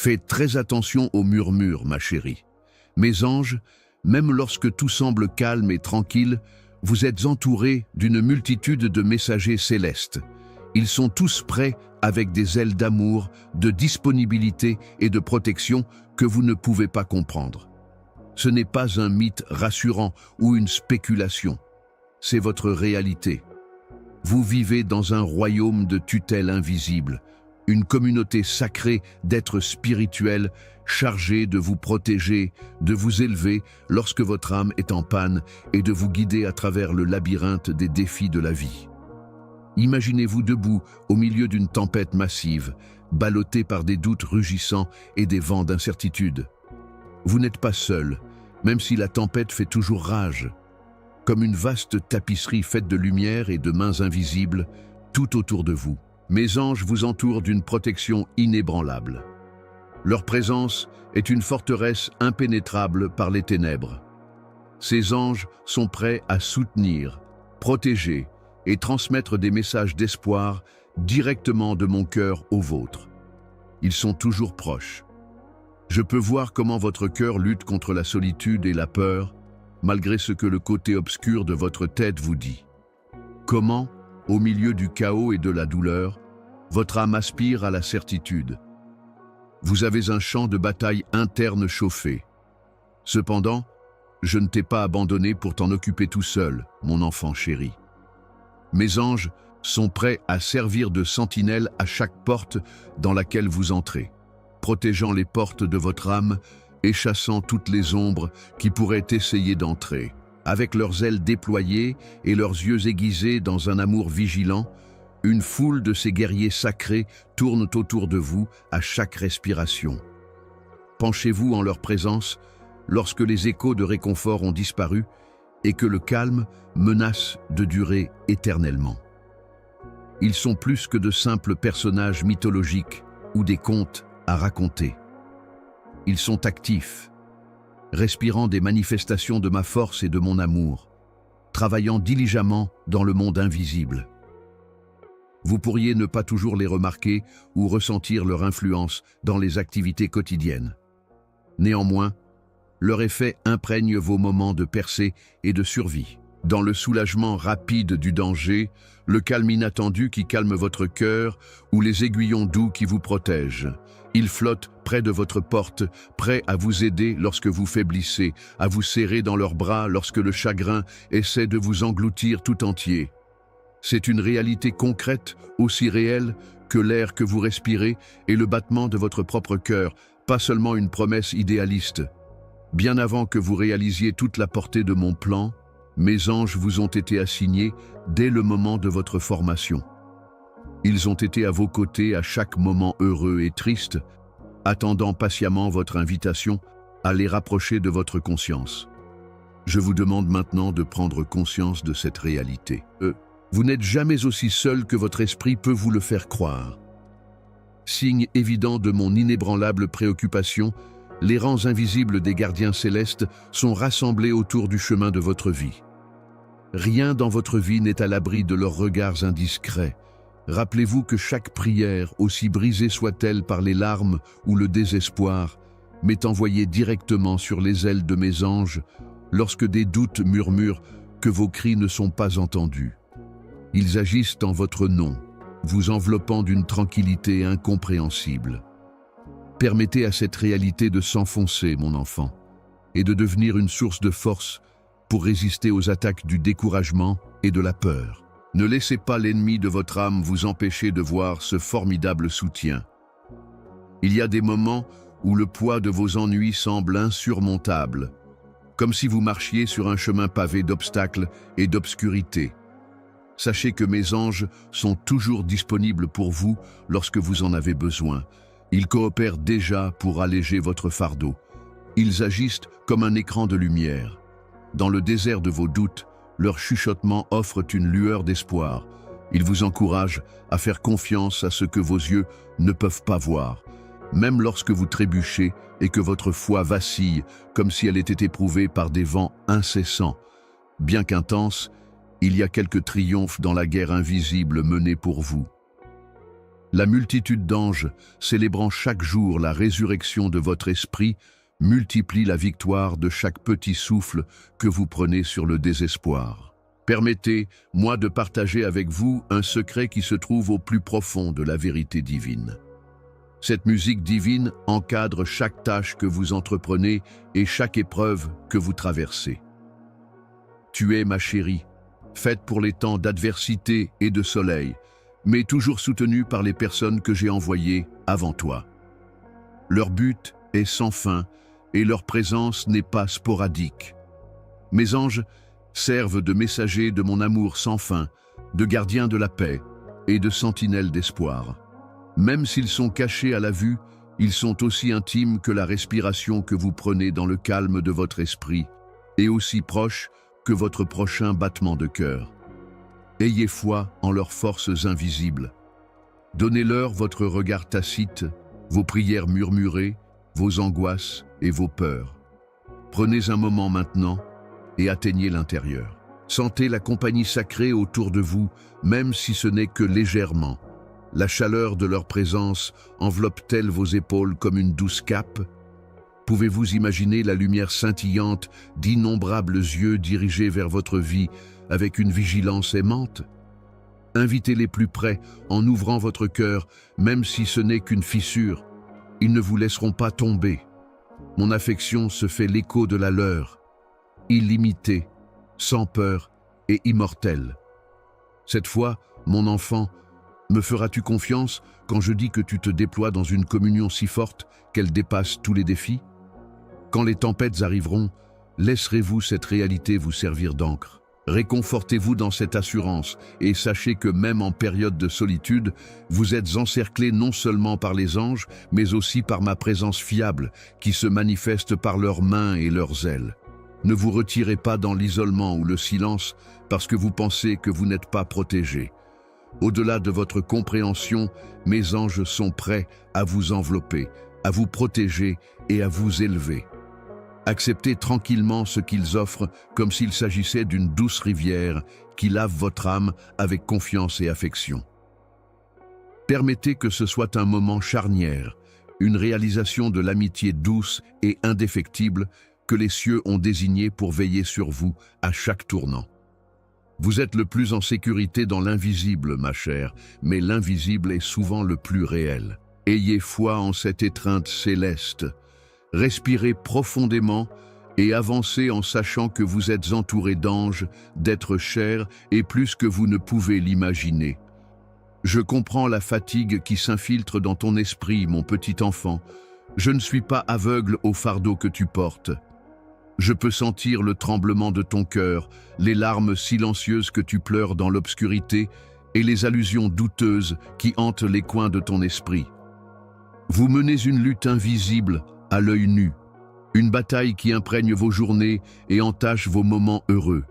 Faites très attention aux murmures, ma chérie. Mes anges, même lorsque tout semble calme et tranquille, vous êtes entourés d'une multitude de messagers célestes. Ils sont tous prêts avec des ailes d'amour, de disponibilité et de protection que vous ne pouvez pas comprendre. Ce n'est pas un mythe rassurant ou une spéculation. C'est votre réalité. Vous vivez dans un royaume de tutelle invisible, une communauté sacrée d'êtres spirituels chargés de vous protéger, de vous élever lorsque votre âme est en panne et de vous guider à travers le labyrinthe des défis de la vie. Imaginez-vous debout au milieu d'une tempête massive, ballotté par des doutes rugissants et des vents d'incertitude. Vous n'êtes pas seul, même si la tempête fait toujours rage. Comme une vaste tapisserie faite de lumière et de mains invisibles, tout autour de vous. Mes anges vous entourent d'une protection inébranlable. Leur présence est une forteresse impénétrable par les ténèbres. Ces anges sont prêts à soutenir, protéger et transmettre des messages d'espoir directement de mon cœur au vôtre. Ils sont toujours proches. Je peux voir comment votre cœur lutte contre la solitude et la peur, malgré ce que le côté obscur de votre tête vous dit. Comment, au milieu du chaos et de la douleur, votre âme aspire à la certitude. Vous avez un champ de bataille interne chauffé. Cependant, je ne t'ai pas abandonné pour t'en occuper tout seul, mon enfant chéri. Mes anges sont prêts à servir de sentinelle à chaque porte dans laquelle vous entrez, protégeant les portes de votre âme et chassant toutes les ombres qui pourraient essayer d'entrer. Avec leurs ailes déployées et leurs yeux aiguisés dans un amour vigilant, une foule de ces guerriers sacrés tournent autour de vous à chaque respiration. Penchez-vous en leur présence lorsque les échos de réconfort ont disparu et que le calme menace de durer éternellement. Ils sont plus que de simples personnages mythologiques ou des contes à raconter. Ils sont actifs, respirant des manifestations de ma force et de mon amour, travaillant diligemment dans le monde invisible. Vous pourriez ne pas toujours les remarquer ou ressentir leur influence dans les activités quotidiennes. Néanmoins, leur effet imprègne vos moments de percée et de survie. Dans le soulagement rapide du danger, le calme inattendu qui calme votre cœur ou les aiguillons doux qui vous protègent. Ils flottent près de votre porte, prêts à vous aider lorsque vous faiblissez, à vous serrer dans leurs bras lorsque le chagrin essaie de vous engloutir tout entier. C'est une réalité concrète, aussi réelle que l'air que vous respirez et le battement de votre propre cœur, pas seulement une promesse idéaliste. Bien avant que vous réalisiez toute la portée de mon plan, mes anges vous ont été assignés dès le moment de votre formation. Ils ont été à vos côtés à chaque moment heureux et triste, attendant patiemment votre invitation à les rapprocher de votre conscience. Je vous demande maintenant de prendre conscience de cette réalité. Vous n'êtes jamais aussi seul que votre esprit peut vous le faire croire. Signe évident de mon inébranlable préoccupation, les rangs invisibles des gardiens célestes sont rassemblés autour du chemin de votre vie. Rien dans votre vie n'est à l'abri de leurs regards indiscrets. Rappelez-vous que chaque prière, aussi brisée soit-elle par les larmes ou le désespoir, m'est envoyée directement sur les ailes de mes anges lorsque des doutes murmurent que vos cris ne sont pas entendus. Ils agissent en votre nom, vous enveloppant d'une tranquillité incompréhensible. Permettez à cette réalité de s'enfoncer, mon enfant, et de devenir une source de force pour résister aux attaques du découragement et de la peur. Ne laissez pas l'ennemi de votre âme vous empêcher de voir ce formidable soutien. Il y a des moments où le poids de vos ennuis semble insurmontable, comme si vous marchiez sur un chemin pavé d'obstacles et d'obscurité. Sachez que mes anges sont toujours disponibles pour vous lorsque vous en avez besoin. Ils coopèrent déjà pour alléger votre fardeau. Ils agissent comme un écran de lumière. Dans le désert de vos doutes, leurs chuchotements offrent une lueur d'espoir. Ils vous encouragent à faire confiance à ce que vos yeux ne peuvent pas voir, même lorsque vous trébuchez et que votre foi vacille, comme si elle était éprouvée par des vents incessants. Bien qu'intense, il y a quelques triomphes dans la guerre invisible menée pour vous. La multitude d'anges, célébrant chaque jour la résurrection de votre esprit, multiplie la victoire de chaque petit souffle que vous prenez sur le désespoir. Permettez-moi de partager avec vous un secret qui se trouve au plus profond de la vérité divine. Cette musique divine encadre chaque tâche que vous entreprenez et chaque épreuve que vous traversez. Tu es ma chérie, faite pour les temps d'adversité et de soleil, mais toujours soutenue par les personnes que j'ai envoyées avant toi. Leur but est sans fin et leur présence n'est pas sporadique. Mes anges servent de messagers de mon amour sans fin, de gardiens de la paix et de sentinelles d'espoir. Même s'ils sont cachés à la vue, ils sont aussi intimes que la respiration que vous prenez dans le calme de votre esprit et aussi proches que votre prochain battement de cœur. Ayez foi en leurs forces invisibles. Donnez-leur votre regard tacite, vos prières murmurées, vos angoisses et vos peurs. Prenez un moment maintenant et atteignez l'intérieur. Sentez la compagnie sacrée autour de vous, même si ce n'est que légèrement. La chaleur de leur présence enveloppe-t-elle vos épaules comme une douce cape? Pouvez-vous imaginer la lumière scintillante d'innombrables yeux dirigés vers votre vie avec une vigilance aimante? Invitez-les plus près en ouvrant votre cœur, même si ce n'est qu'une fissure. Ils ne vous laisseront pas tomber. Mon affection se fait l'écho de la leur, illimitée, sans peur et immortelle. Cette fois, mon enfant, me feras-tu confiance quand je dis que tu te déploies dans une communion si forte qu'elle dépasse tous les défis? Quand les tempêtes arriveront, laisserez-vous cette réalité vous servir d'encre? Réconfortez-vous dans cette assurance et sachez que même en période de solitude, vous êtes encerclés non seulement par les anges, mais aussi par ma présence fiable qui se manifeste par leurs mains et leurs ailes. Ne vous retirez pas dans l'isolement ou le silence parce que vous pensez que vous n'êtes pas protégés. Au-delà de votre compréhension, mes anges sont prêts à vous envelopper, à vous protéger et à vous élever. Acceptez tranquillement ce qu'ils offrent comme s'il s'agissait d'une douce rivière qui lave votre âme avec confiance et affection. Permettez que ce soit un moment charnière, une réalisation de l'amitié douce et indéfectible que les cieux ont désigné pour veiller sur vous à chaque tournant. Vous êtes le plus en sécurité dans l'invisible, ma chère, mais l'invisible est souvent le plus réel. Ayez foi en cette étreinte céleste. Respirez profondément et avancez en sachant que vous êtes entouré d'anges, d'êtres chers et plus que vous ne pouvez l'imaginer. Je comprends la fatigue qui s'infiltre dans ton esprit, mon petit enfant. Je ne suis pas aveugle au fardeau que tu portes. Je peux sentir le tremblement de ton cœur, les larmes silencieuses que tu pleures dans l'obscurité et les allusions douteuses qui hantent les coins de ton esprit. Vous menez une lutte invisible, à l'œil nu, une bataille qui imprègne vos journées et entache vos moments heureux.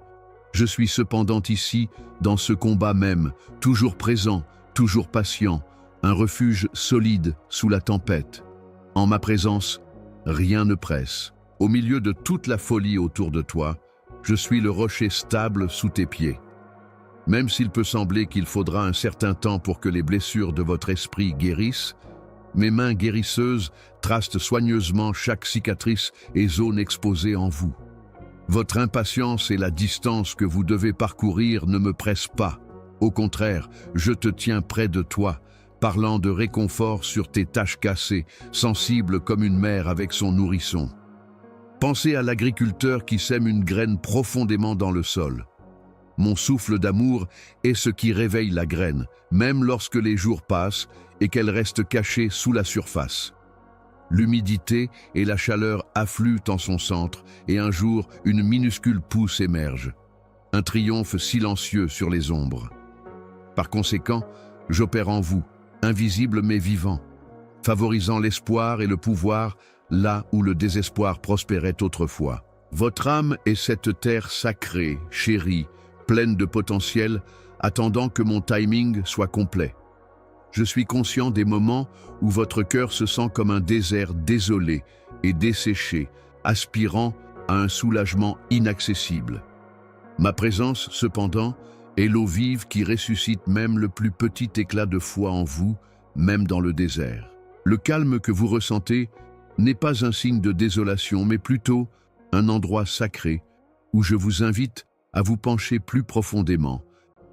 Je suis cependant ici, dans ce combat même, toujours présent, toujours patient, un refuge solide sous la tempête. En ma présence, rien ne presse. Au milieu de toute la folie autour de toi, je suis le rocher stable sous tes pieds. Même s'il peut sembler qu'il faudra un certain temps pour que les blessures de votre esprit guérissent, mes mains guérisseuses tracent soigneusement chaque cicatrice et zone exposée en vous. Votre impatience et la distance que vous devez parcourir ne me pressent pas. Au contraire, je te tiens près de toi, parlant de réconfort sur tes taches cassées, sensible comme une mère avec son nourrisson. Pensez à l'agriculteur qui sème une graine profondément dans le sol. Mon souffle d'amour est ce qui réveille la graine, même lorsque les jours passent et qu'elle reste cachée sous la surface. L'humidité et la chaleur affluent en son centre et un jour, une minuscule pousse émerge. Un triomphe silencieux sur les ombres. Par conséquent, j'opère en vous, invisible mais vivant, favorisant l'espoir et le pouvoir là où le désespoir prospérait autrefois. Votre âme est cette terre sacrée, chérie, pleine de potentiel, attendant que mon timing soit complet. Je suis conscient des moments où votre cœur se sent comme un désert désolé et desséché, aspirant à un soulagement inaccessible. Ma présence, cependant, est l'eau vive qui ressuscite même le plus petit éclat de foi en vous, même dans le désert. Le calme que vous ressentez n'est pas un signe de désolation, mais plutôt un endroit sacré où je vous invite à vous pencher plus profondément,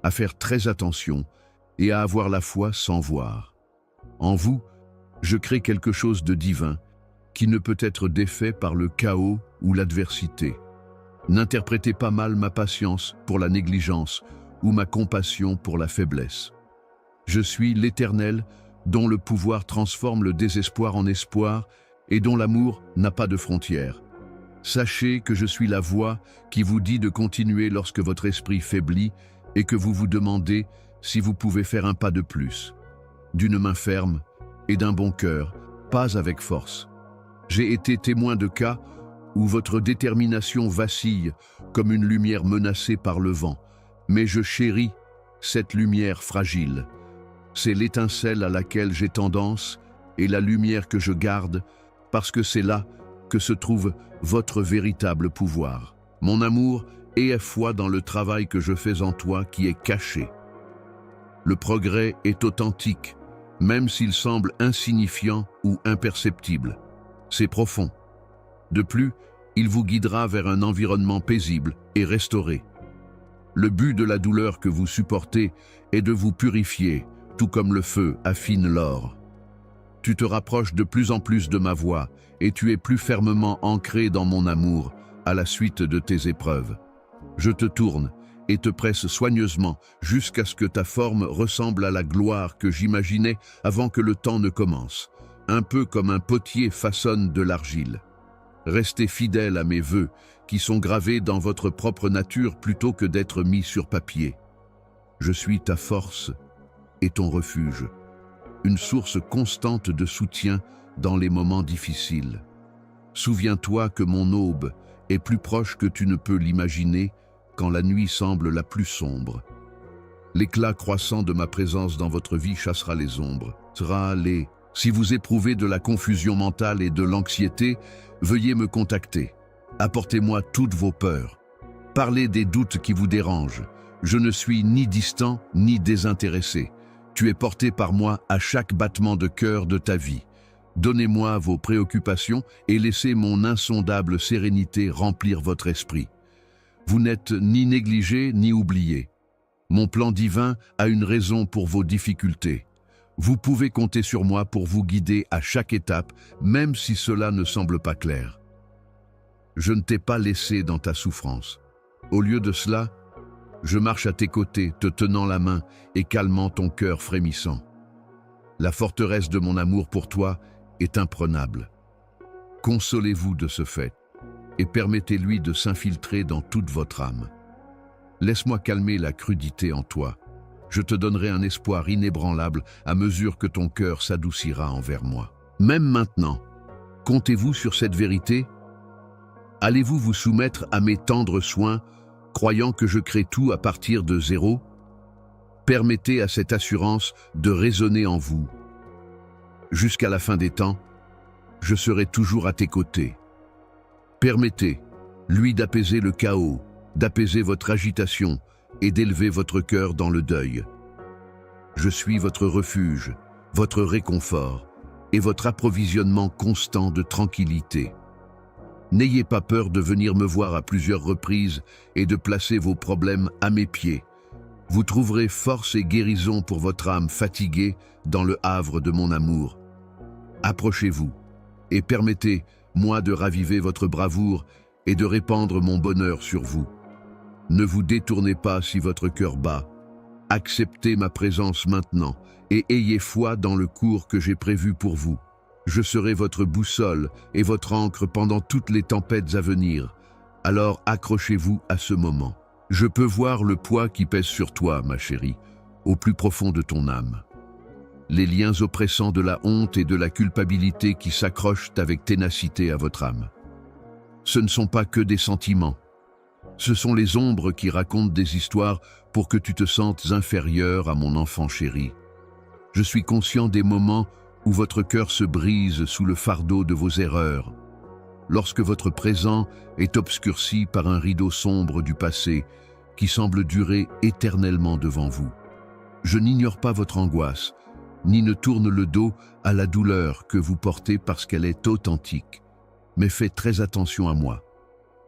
à faire très attention et à avoir la foi sans voir. En vous, je crée quelque chose de divin qui ne peut être défait par le chaos ou l'adversité. N'interprétez pas mal ma patience pour la négligence ou ma compassion pour la faiblesse. Je suis l'Éternel dont le pouvoir transforme le désespoir en espoir et dont l'amour n'a pas de frontières. Sachez que je suis la voix qui vous dit de continuer lorsque votre esprit faiblit et que vous vous demandez si vous pouvez faire un pas de plus. D'une main ferme et d'un bon cœur, pas avec force. J'ai été témoin de cas où votre détermination vacille comme une lumière menacée par le vent, mais je chéris cette lumière fragile. C'est l'étincelle à laquelle j'ai tendance et la lumière que je garde parce que c'est là que se trouve votre véritable pouvoir. Mon amour et foi dans le travail que je fais en toi qui est caché. Le progrès est authentique, même s'il semble insignifiant ou imperceptible. C'est profond. De plus, il vous guidera vers un environnement paisible et restauré. Le but de la douleur que vous supportez est de vous purifier, tout comme le feu affine l'or. Tu te rapproches de plus en plus de ma voix et tu es plus fermement ancré dans mon amour à la suite de tes épreuves. Je te tourne et te presse soigneusement jusqu'à ce que ta forme ressemble à la gloire que j'imaginais avant que le temps ne commence, un peu comme un potier façonne de l'argile. Restez fidèle à mes vœux qui sont gravés dans votre propre nature plutôt que d'être mis sur papier. Je suis ta force et ton refuge, une source constante de soutien dans les moments difficiles. Souviens-toi que mon aube est plus proche que tu ne peux l'imaginer quand la nuit semble la plus sombre. L'éclat croissant de ma présence dans votre vie chassera les ombres. Si vous éprouvez de la confusion mentale et de l'anxiété, veuillez me contacter. Apportez-moi toutes vos peurs. Parlez des doutes qui vous dérangent. Je ne suis ni distant ni désintéressé. Tu es porté par moi à chaque battement de cœur de ta vie. Donnez-moi vos préoccupations et laissez mon insondable sérénité remplir votre esprit. Vous n'êtes ni négligé ni oublié. Mon plan divin a une raison pour vos difficultés. Vous pouvez compter sur moi pour vous guider à chaque étape, même si cela ne semble pas clair. Je ne t'ai pas laissé dans ta souffrance. Au lieu de cela, je marche à tes côtés, te tenant la main et calmant ton cœur frémissant. La forteresse de mon amour pour toi est imprenable. Consolez-vous de ce fait et permettez-lui de s'infiltrer dans toute votre âme. Laisse-moi calmer la crudité en toi. Je te donnerai un espoir inébranlable à mesure que ton cœur s'adoucira envers moi. Même maintenant, comptez-vous sur cette vérité? Allez-vous vous soumettre à mes tendres soins, croyant que je crée tout à partir de zéro? Permettez à cette assurance de résonner en vous. Jusqu'à la fin des temps, je serai toujours à tes côtés. Permettez, lui, d'apaiser le chaos, d'apaiser votre agitation et d'élever votre cœur dans le deuil. Je suis votre refuge, votre réconfort et votre approvisionnement constant de tranquillité. N'ayez pas peur de venir me voir à plusieurs reprises et de placer vos problèmes à mes pieds. Vous trouverez force et guérison pour votre âme fatiguée dans le havre de mon amour. Approchez-vous et permettez-moi de raviver votre bravoure et de répandre mon bonheur sur vous. Ne vous détournez pas si votre cœur bat. Acceptez ma présence maintenant et ayez foi dans le cours que j'ai prévu pour vous. Je serai votre boussole et votre ancre pendant toutes les tempêtes à venir. Alors accrochez-vous à ce moment. Je peux voir le poids qui pèse sur toi, ma chérie, au plus profond de ton âme. Les liens oppressants de la honte et de la culpabilité qui s'accrochent avec ténacité à votre âme. Ce ne sont pas que des sentiments. Ce sont les ombres qui racontent des histoires pour que tu te sentes inférieur à mon enfant chéri. Je suis conscient des moments où votre cœur se brise sous le fardeau de vos erreurs, lorsque votre présent est obscurci par un rideau sombre du passé qui semble durer éternellement devant vous. Je n'ignore pas votre angoisse, ni ne tourne le dos à la douleur que vous portez parce qu'elle est authentique. Mais faites très attention à moi.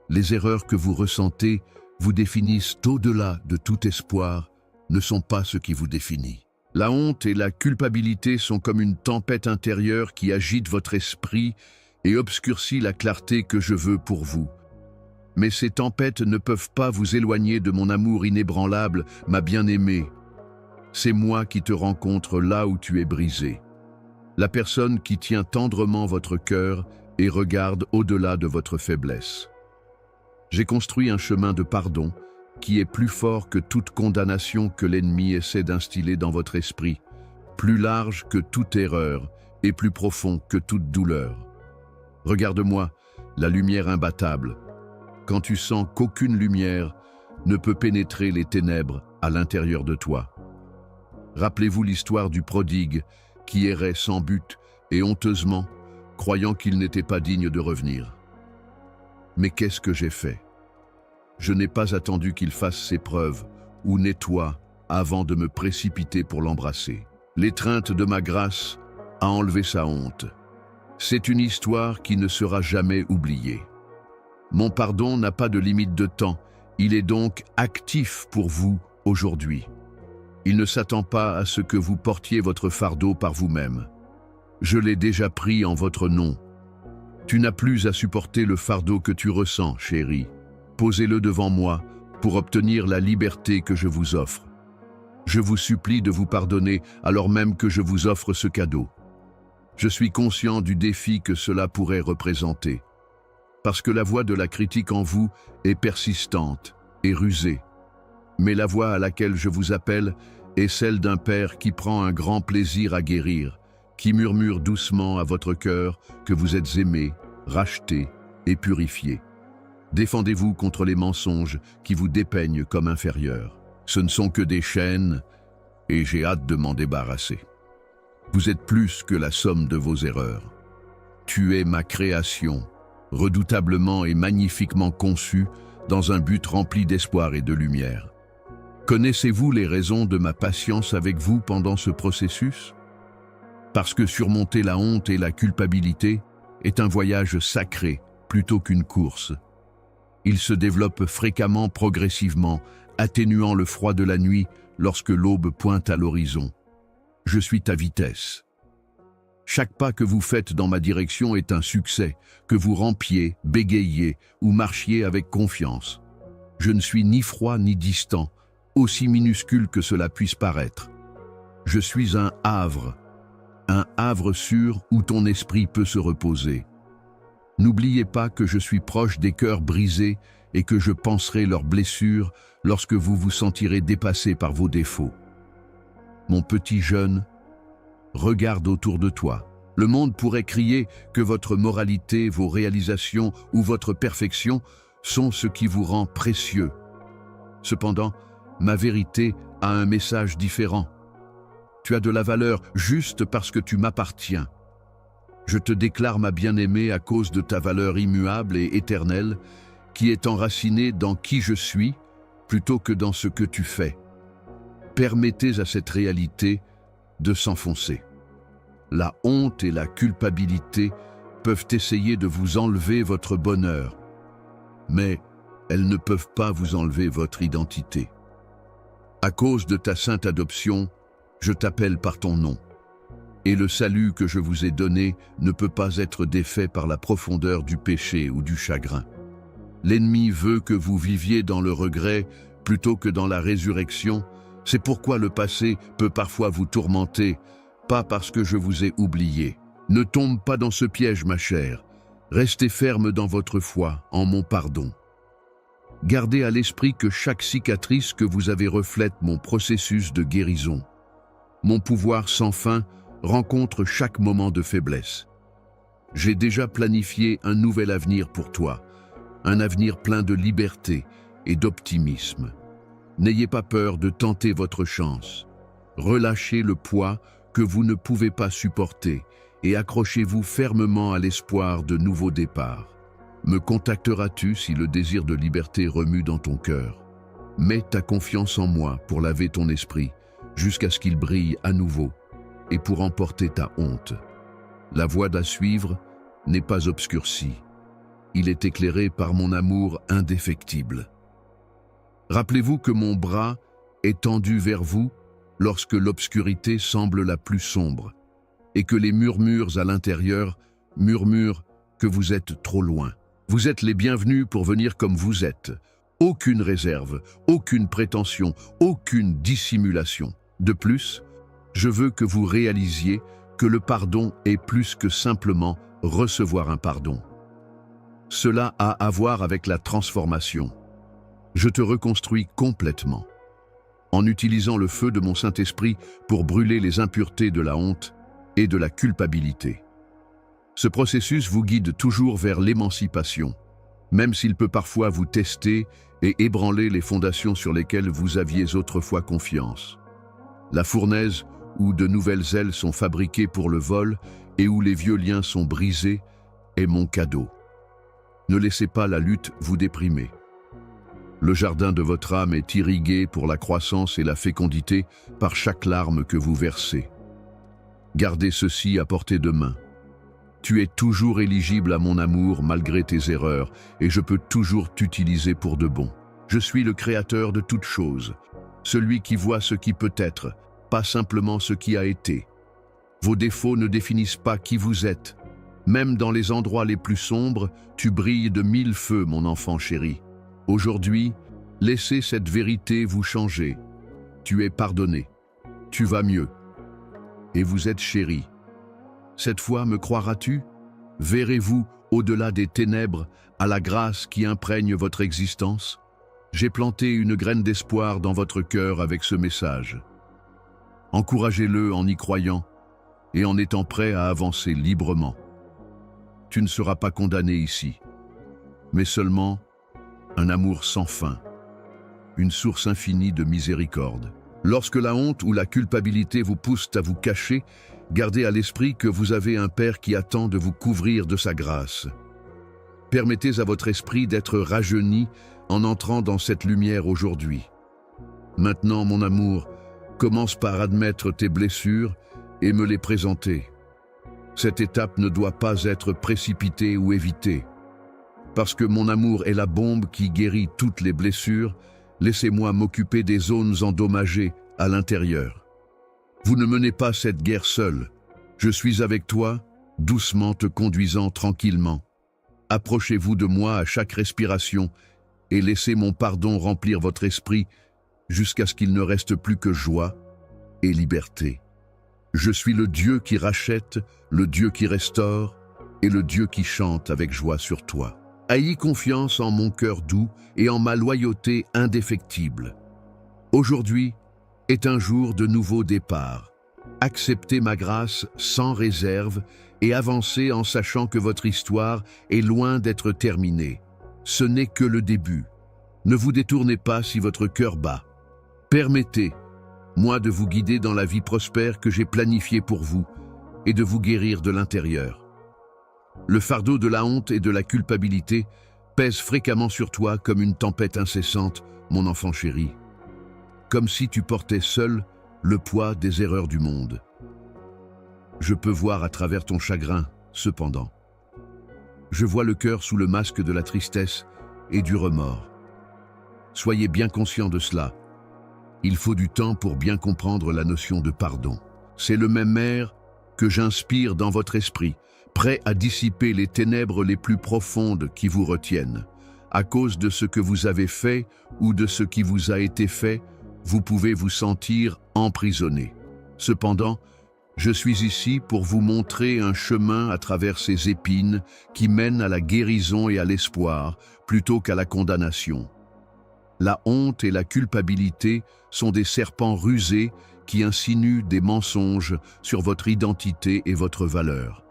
Les erreurs que vous ressentez vous définissent au-delà de tout espoir, ne sont pas ce qui vous définit. La honte et la culpabilité sont comme une tempête intérieure qui agite votre esprit et obscurcit la clarté que je veux pour vous. Mais ces tempêtes ne peuvent pas vous éloigner de mon amour inébranlable, ma bien-aimée. C'est moi qui te rencontre là où tu es brisé. La personne qui tient tendrement votre cœur et regarde au-delà de votre faiblesse. J'ai construit un chemin de pardon qui est plus fort que toute condamnation que l'ennemi essaie d'instiller dans votre esprit, plus large que toute erreur et plus profond que toute douleur. Regarde-moi, la lumière imbattable. Quand tu sens qu'aucune lumière ne peut pénétrer les ténèbres à l'intérieur de toi. Rappelez-vous l'histoire du prodigue qui errait sans but et honteusement, croyant qu'il n'était pas digne de revenir. Mais qu'est-ce que j'ai fait? Je n'ai pas attendu qu'il fasse ses preuves ou nettoie avant de me précipiter pour l'embrasser. L'étreinte de ma grâce a enlevé sa honte. C'est une histoire qui ne sera jamais oubliée. Mon pardon n'a pas de limite de temps, il est donc actif pour vous aujourd'hui. Il ne s'attend pas à ce que vous portiez votre fardeau par vous-même. Je l'ai déjà pris en votre nom. Tu n'as plus à supporter le fardeau que tu ressens, chérie. Posez-le devant moi pour obtenir la liberté que je vous offre. Je vous supplie de vous pardonner alors même que je vous offre ce cadeau. Je suis conscient du défi que cela pourrait représenter, parce que la voix de la critique en vous est persistante et rusée. Mais la voix à laquelle je vous appelle est celle d'un père qui prend un grand plaisir à guérir, qui murmure doucement à votre cœur que vous êtes aimé, racheté et purifié. Défendez-vous contre les mensonges qui vous dépeignent comme inférieur. Ce ne sont que des chaînes et j'ai hâte de m'en débarrasser. Vous êtes plus que la somme de vos erreurs. Tu es ma création, redoutablement et magnifiquement conçue dans un but rempli d'espoir et de lumière. Connaissez-vous les raisons de ma patience avec vous pendant ce processus? Parce que surmonter la honte et la culpabilité est un voyage sacré plutôt qu'une course. Il se développe fréquemment, progressivement, atténuant le froid de la nuit lorsque l'aube pointe à l'horizon. Je suis ta vitesse. Chaque pas que vous faites dans ma direction est un succès, que vous rampiez, bégayiez ou marchiez avec confiance. Je ne suis ni froid ni distant, aussi minuscule que cela puisse paraître. Je suis un havre sûr où ton esprit peut se reposer. N'oubliez pas que je suis proche des cœurs brisés et que je panserai leurs blessures lorsque vous vous sentirez dépassé par vos défauts. Mon petit jeune, regarde autour de toi. Le monde pourrait crier que votre moralité, vos réalisations ou votre perfection sont ce qui vous rend précieux. Cependant, ma vérité a un message différent. Tu as de la valeur juste parce que tu m'appartiens. Je te déclare ma bien-aimée à cause de ta valeur immuable et éternelle, qui est enracinée dans qui je suis, plutôt que dans ce que tu fais. Permettez à cette réalité de s'enfoncer. La honte et la culpabilité peuvent essayer de vous enlever votre bonheur, mais elles ne peuvent pas vous enlever votre identité. À cause de ta sainte adoption, je t'appelle par ton nom. Et le salut que je vous ai donné ne peut pas être défait par la profondeur du péché ou du chagrin. L'ennemi veut que vous viviez dans le regret plutôt que dans la résurrection. C'est pourquoi le passé peut parfois vous tourmenter, pas parce que je vous ai oublié. Ne tombe pas dans ce piège, ma chère. Restez ferme dans votre foi, en mon pardon. Gardez à l'esprit que chaque cicatrice que vous avez reflète mon processus de guérison. Mon pouvoir sans fin rencontre chaque moment de faiblesse. J'ai déjà planifié un nouvel avenir pour toi, un avenir plein de liberté et d'optimisme. N'ayez pas peur de tenter votre chance. Relâchez le poids que vous ne pouvez pas supporter et accrochez-vous fermement à l'espoir de nouveaux départs. Me contacteras-tu si le désir de liberté remue dans ton cœur? Mets ta confiance en moi pour laver ton esprit jusqu'à ce qu'il brille à nouveau. et pour emporter ta honte. La voie à suivre n'est pas obscurcie. Il est éclairé par mon amour indéfectible. Rappelez-vous que mon bras est tendu vers vous lorsque l'obscurité semble la plus sombre et que les murmures à l'intérieur murmurent que vous êtes trop loin. Vous êtes les bienvenus pour venir comme vous êtes. Aucune réserve, aucune prétention, aucune dissimulation. De plus, je veux que vous réalisiez que le pardon est plus que simplement recevoir un pardon. Cela a à voir avec la transformation. Je te reconstruis complètement, en utilisant le feu de mon Saint-Esprit pour brûler les impuretés de la honte et de la culpabilité. Ce processus vous guide toujours vers l'émancipation, même s'il peut parfois vous tester et ébranler les fondations sur lesquelles vous aviez autrefois confiance. La fournaise où de nouvelles ailes sont fabriquées pour le vol et où les vieux liens sont brisés est mon cadeau. Ne laissez pas la lutte vous déprimer. Le jardin de votre âme est irrigué pour la croissance et la fécondité par chaque larme que vous versez. Gardez ceci à portée de main. Tu es toujours éligible à mon amour malgré tes erreurs et je peux toujours t'utiliser pour de bon. Je suis le créateur de toutes choses, celui qui voit ce qui peut être, pas simplement ce qui a été. Vos défauts ne définissent pas qui vous êtes. Même dans les endroits les plus sombres, tu brilles de 1000 feux, mon enfant chéri. Aujourd'hui, laissez cette vérité vous changer. Tu es pardonné. Tu vas mieux. Et vous êtes chéri. Cette fois, me croiras-tu? Verrez-vous, au-delà des ténèbres, à la grâce qui imprègne votre existence? J'ai planté une graine d'espoir dans votre cœur avec ce message. Encouragez-le en y croyant et en étant prêt à avancer librement. Tu ne seras pas condamné ici, mais seulement un amour sans fin, une source infinie de miséricorde. Lorsque la honte ou la culpabilité vous poussent à vous cacher, gardez à l'esprit que vous avez un Père qui attend de vous couvrir de sa grâce. Permettez à votre esprit d'être rajeuni en entrant dans cette lumière aujourd'hui. Maintenant, mon amour, commence par admettre tes blessures et me les présenter. Cette étape ne doit pas être précipitée ou évitée. Parce que mon amour est la bombe qui guérit toutes les blessures, laissez-moi m'occuper des zones endommagées à l'intérieur. Vous ne menez pas cette guerre seul. Je suis avec toi, doucement te conduisant tranquillement. Approchez-vous de moi à chaque respiration et laissez mon pardon remplir votre esprit jusqu'à ce qu'il ne reste plus que joie et liberté. Je suis le Dieu qui rachète, le Dieu qui restaure et le Dieu qui chante avec joie sur toi. Ayez confiance en mon cœur doux et en ma loyauté indéfectible. Aujourd'hui est un jour de nouveau départ. Acceptez ma grâce sans réserve et avancez en sachant que votre histoire est loin d'être terminée. Ce n'est que le début. Ne vous détournez pas si votre cœur bat. Permettez-moi de vous guider dans la vie prospère que j'ai planifiée pour vous et de vous guérir de l'intérieur. Le fardeau de la honte et de la culpabilité pèse fréquemment sur toi comme une tempête incessante, mon enfant chéri. Comme si tu portais seul le poids des erreurs du monde. Je peux voir à travers ton chagrin, cependant. Je vois le cœur sous le masque de la tristesse et du remords. Soyez bien conscient de cela. Il faut du temps pour bien comprendre la notion de pardon. C'est le même air que j'inspire dans votre esprit, prêt à dissiper les ténèbres les plus profondes qui vous retiennent. À cause de ce que vous avez fait ou de ce qui vous a été fait, vous pouvez vous sentir emprisonné. Cependant, je suis ici pour vous montrer un chemin à travers ces épines qui mènent à la guérison et à l'espoir plutôt qu'à la condamnation. La honte et la culpabilité sont des serpents rusés qui insinuent des mensonges sur votre identité et votre valeur.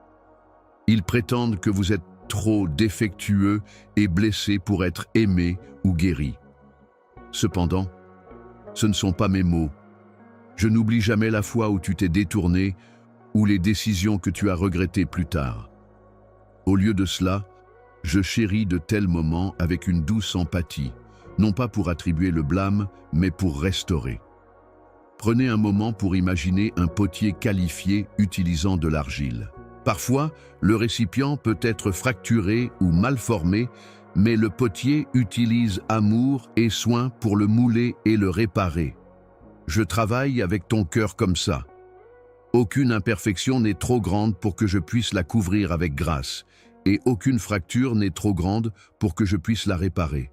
Ils prétendent que vous êtes trop défectueux et blessé pour être aimé ou guéri. Cependant, ce ne sont pas mes mots. Je n'oublie jamais la fois où tu t'es détourné ou les décisions que tu as regrettées plus tard. Au lieu de cela, je chéris de tels moments avec une douce empathie, non pas pour attribuer le blâme, mais pour restaurer. Prenez un moment pour imaginer un potier qualifié utilisant de l'argile. Parfois, le récipient peut être fracturé ou mal formé, mais le potier utilise amour et soin pour le mouler et le réparer. Je travaille avec ton cœur comme ça. Aucune imperfection n'est trop grande pour que je puisse la couvrir avec grâce, et aucune fracture n'est trop grande pour que je puisse la réparer.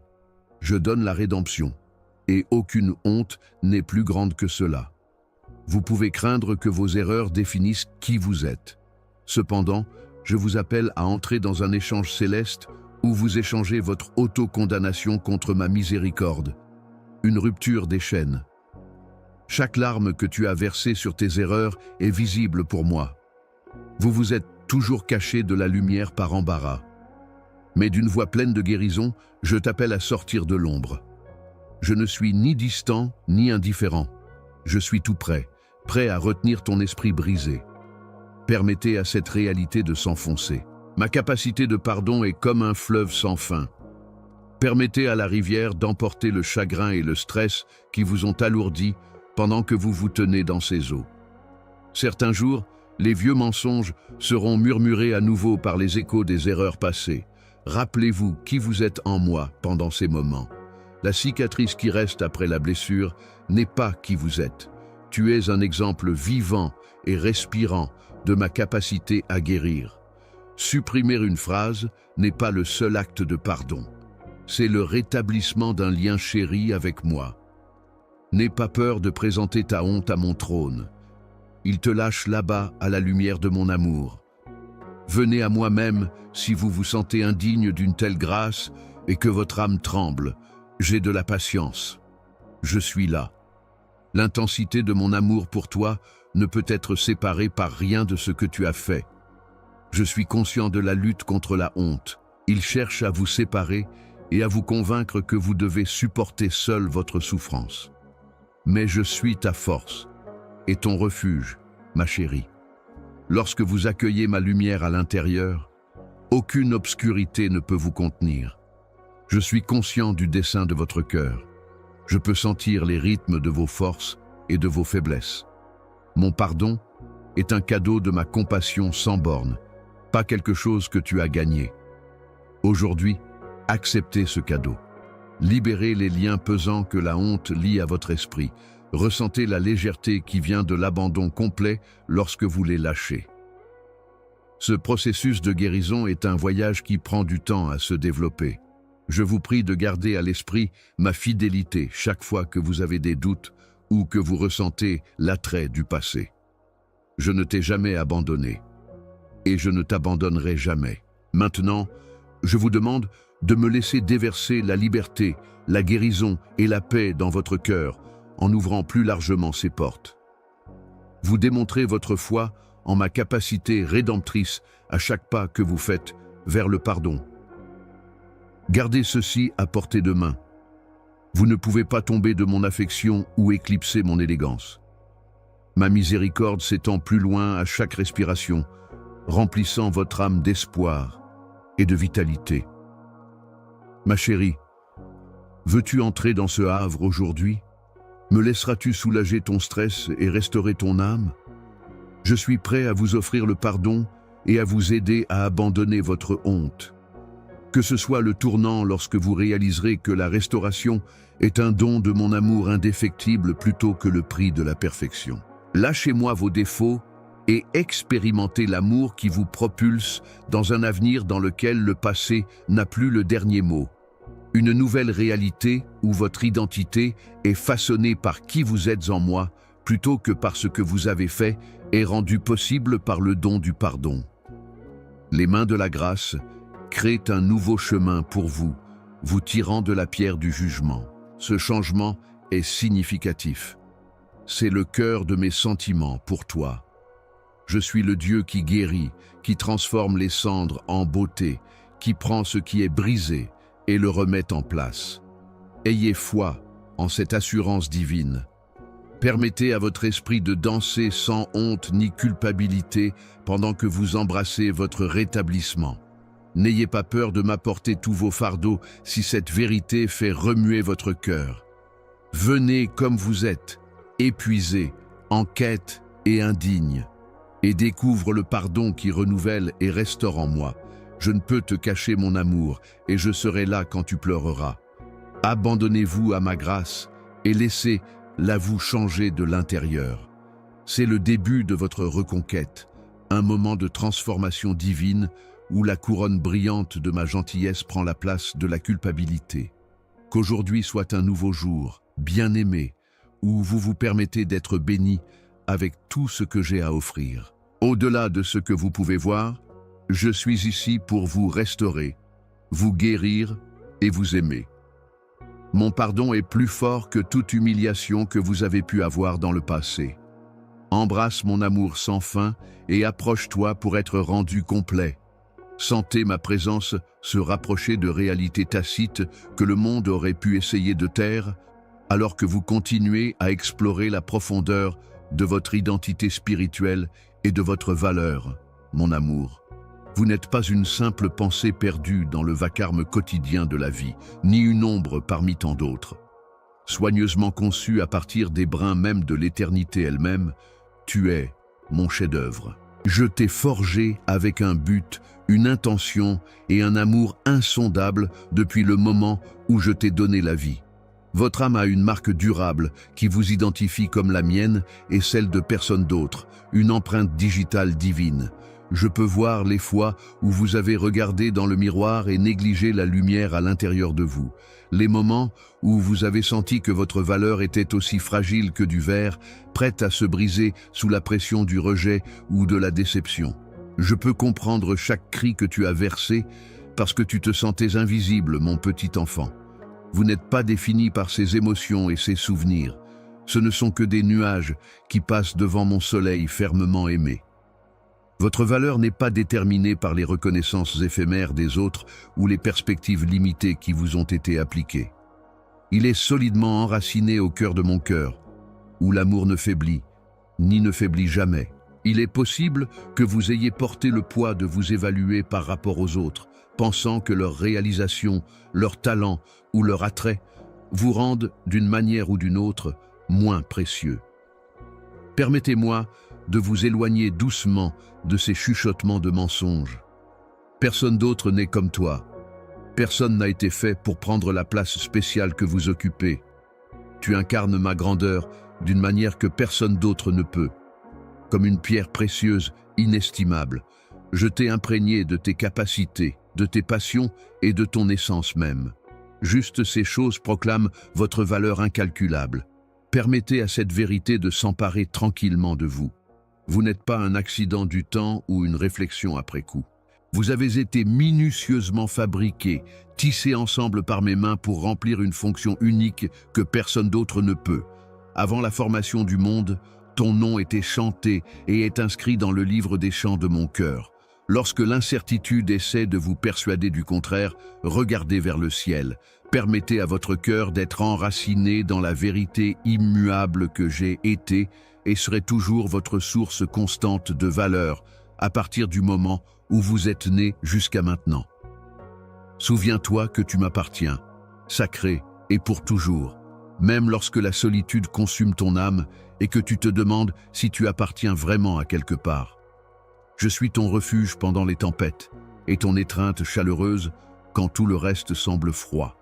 Je donne la rédemption, et aucune honte n'est plus grande que cela. Vous pouvez craindre que vos erreurs définissent qui vous êtes. Cependant, je vous appelle à entrer dans un échange céleste où vous échangez votre autocondamnation contre ma miséricorde, une rupture des chaînes. Chaque larme que tu as versée sur tes erreurs est visible pour moi. Vous vous êtes toujours caché de la lumière par embarras. Mais d'une voix pleine de guérison, je t'appelle à sortir de l'ombre. Je ne suis ni distant ni indifférent. Je suis tout prêt, prêt à retenir ton esprit brisé. Permettez à cette réalité de s'enfoncer. Ma capacité de pardon est comme un fleuve sans fin. Permettez à la rivière d'emporter le chagrin et le stress qui vous ont alourdi pendant que vous vous tenez dans ses eaux. Certains jours, les vieux mensonges seront murmurés à nouveau par les échos des erreurs passées. Rappelez-vous qui vous êtes en moi pendant ces moments. La cicatrice qui reste après la blessure n'est pas qui vous êtes. Tu es un exemple vivant et respirant de ma capacité à guérir. Supprimer une phrase n'est pas le seul acte de pardon. C'est le rétablissement d'un lien chéri avec moi. N'aie pas peur de présenter ta honte à mon trône. Il te lâche là-bas à la lumière de mon amour. Venez à moi-même si vous vous sentez indigne d'une telle grâce et que votre âme tremble. J'ai de la patience. Je suis là. L'intensité de mon amour pour toi ne peut être séparée par rien de ce que tu as fait. Je suis conscient de la lutte contre la honte. Il cherche à vous séparer et à vous convaincre que vous devez supporter seul votre souffrance. Mais je suis ta force et ton refuge, ma chérie. Lorsque vous accueillez ma lumière à l'intérieur, aucune obscurité ne peut vous contenir. Je suis conscient du dessein de votre cœur. Je peux sentir les rythmes de vos forces et de vos faiblesses. Mon pardon est un cadeau de ma compassion sans bornes, pas quelque chose que tu as gagné. Aujourd'hui, acceptez ce cadeau. Libérez les liens pesants que la honte lie à votre esprit. Ressentez la légèreté qui vient de l'abandon complet lorsque vous les lâchez. Ce processus de guérison est un voyage qui prend du temps à se développer. Je vous prie de garder à l'esprit ma fidélité chaque fois que vous avez des doutes ou que vous ressentez l'attrait du passé. Je ne t'ai jamais abandonné et je ne t'abandonnerai jamais. Maintenant, je vous demande de me laisser déverser la liberté, la guérison et la paix dans votre cœur en ouvrant plus largement ses portes. Vous démontrez votre foi en ma capacité rédemptrice à chaque pas que vous faites vers le pardon. Gardez ceci à portée de main. Vous ne pouvez pas tomber de mon affection ou éclipser mon élégance. Ma miséricorde s'étend plus loin à chaque respiration, remplissant votre âme d'espoir et de vitalité. Ma chérie, veux-tu entrer dans ce havre aujourd'hui? Me laisseras-tu soulager ton stress et restaurer ton âme? Je suis prêt à vous offrir le pardon et à vous aider à abandonner votre honte. Que ce soit le tournant lorsque vous réaliserez que la restauration est un don de mon amour indéfectible plutôt que le prix de la perfection. Lâchez-moi vos défauts et expérimentez l'amour qui vous propulse dans un avenir dans lequel le passé n'a plus le dernier mot. Une nouvelle réalité où votre identité est façonnée par qui vous êtes en moi plutôt que par ce que vous avez fait est rendue possible par le don du pardon. Les mains de la grâce créent un nouveau chemin pour vous, vous tirant de la pierre du jugement. Ce changement est significatif. C'est le cœur de mes sentiments pour toi. Je suis le Dieu qui guérit, qui transforme les cendres en beauté, qui prend ce qui est brisé et le remet en place. Ayez foi en cette assurance divine. Permettez à votre esprit de danser sans honte ni culpabilité pendant que vous embrassez votre rétablissement. N'ayez pas peur de m'apporter tous vos fardeaux si cette vérité fait remuer votre cœur. Venez comme vous êtes, épuisé, en quête et indigne, et découvre le pardon qui renouvelle et restaure en moi. Je ne peux te cacher mon amour, et je serai là quand tu pleureras. Abandonnez-vous à ma grâce, et laissez-la vous changer de l'intérieur. C'est le début de votre reconquête, un moment de transformation divine où la couronne brillante de ma gentillesse prend la place de la culpabilité. Qu'aujourd'hui soit un nouveau jour, bien-aimé, où vous vous permettez d'être béni avec tout ce que j'ai à offrir. Au-delà de ce que vous pouvez voir, je suis ici pour vous restaurer, vous guérir et vous aimer. Mon pardon est plus fort que toute humiliation que vous avez pu avoir dans le passé. Embrasse mon amour sans fin et approche-toi pour être rendu complet. Sentez ma présence se rapprocher de réalités tacites que le monde aurait pu essayer de taire, alors que vous continuez à explorer la profondeur de votre identité spirituelle et de votre valeur, mon amour. Vous n'êtes pas une simple pensée perdue dans le vacarme quotidien de la vie, ni une ombre parmi tant d'autres. Soigneusement conçue à partir des brins même de l'éternité elle-même, tu es mon chef-d'œuvre. Je t'ai forgé avec un but, une intention et un amour insondable depuis le moment où je t'ai donné la vie. Votre âme a une marque durable qui vous identifie comme la mienne et celle de personne d'autre, une empreinte digitale divine. Je peux voir les fois où vous avez regardé dans le miroir et négligé la lumière à l'intérieur de vous. Les moments où vous avez senti que votre valeur était aussi fragile que du verre, prête à se briser sous la pression du rejet ou de la déception. Je peux comprendre chaque cri que tu as versé parce que tu te sentais invisible, mon petit enfant. Vous n'êtes pas défini par ces émotions et ces souvenirs. Ce ne sont que des nuages qui passent devant mon soleil fermement aimé. Votre valeur n'est pas déterminée par les reconnaissances éphémères des autres ou les perspectives limitées qui vous ont été appliquées. Il est solidement enraciné au cœur de mon cœur, où l'amour ne faiblit, ni ne faiblit jamais. Il est possible que vous ayez porté le poids de vous évaluer par rapport aux autres, pensant que leur réalisation, leur talent ou leur attrait vous rendent, d'une manière ou d'une autre, moins précieux. Permettez-moi de vous éloigner doucement de ces chuchotements de mensonges. Personne d'autre n'est comme toi. Personne n'a été fait pour prendre la place spéciale que vous occupez. Tu incarnes ma grandeur d'une manière que personne d'autre ne peut. Comme une pierre précieuse, inestimable, je t'ai imprégné de tes capacités, de tes passions et de ton essence même. Juste ces choses proclament votre valeur incalculable. Permettez à cette vérité de s'emparer tranquillement de vous. Vous n'êtes pas un accident du temps ou une réflexion après coup. Vous avez été minutieusement fabriqués, tissés ensemble par mes mains pour remplir une fonction unique que personne d'autre ne peut. Avant la formation du monde, ton nom était chanté et est inscrit dans le livre des chants de mon cœur. Lorsque l'incertitude essaie de vous persuader du contraire, regardez vers le ciel. Permettez à votre cœur d'être enraciné dans la vérité immuable que j'ai été et serai toujours votre source constante de valeur à partir du moment où vous êtes né jusqu'à maintenant. Souviens-toi que tu m'appartiens, sacré et pour toujours, même lorsque la solitude consume ton âme et que tu te demandes si tu appartiens vraiment à quelque part. Je suis ton refuge pendant les tempêtes et ton étreinte chaleureuse quand tout le reste semble froid.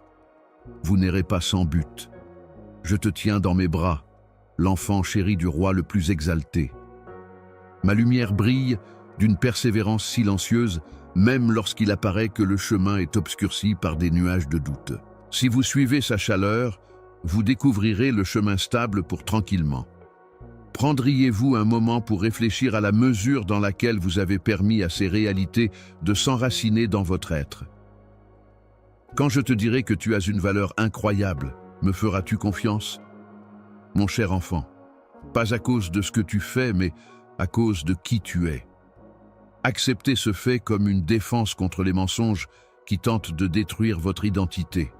Vous n'irez pas sans but. Je te tiens dans mes bras, l'enfant chéri du roi le plus exalté. Ma lumière brille d'une persévérance silencieuse, même lorsqu'il apparaît que le chemin est obscurci par des nuages de doute. Si vous suivez sa chaleur, vous découvrirez le chemin stable pour tranquillement. Prendriez-vous un moment pour réfléchir à la mesure dans laquelle vous avez permis à ces réalités de s'enraciner dans votre être? Quand je te dirai que tu as une valeur incroyable, me feras-tu confiance? Mon cher enfant, pas à cause de ce que tu fais, mais à cause de qui tu es. Acceptez ce fait comme une défense contre les mensonges qui tentent de détruire votre identité.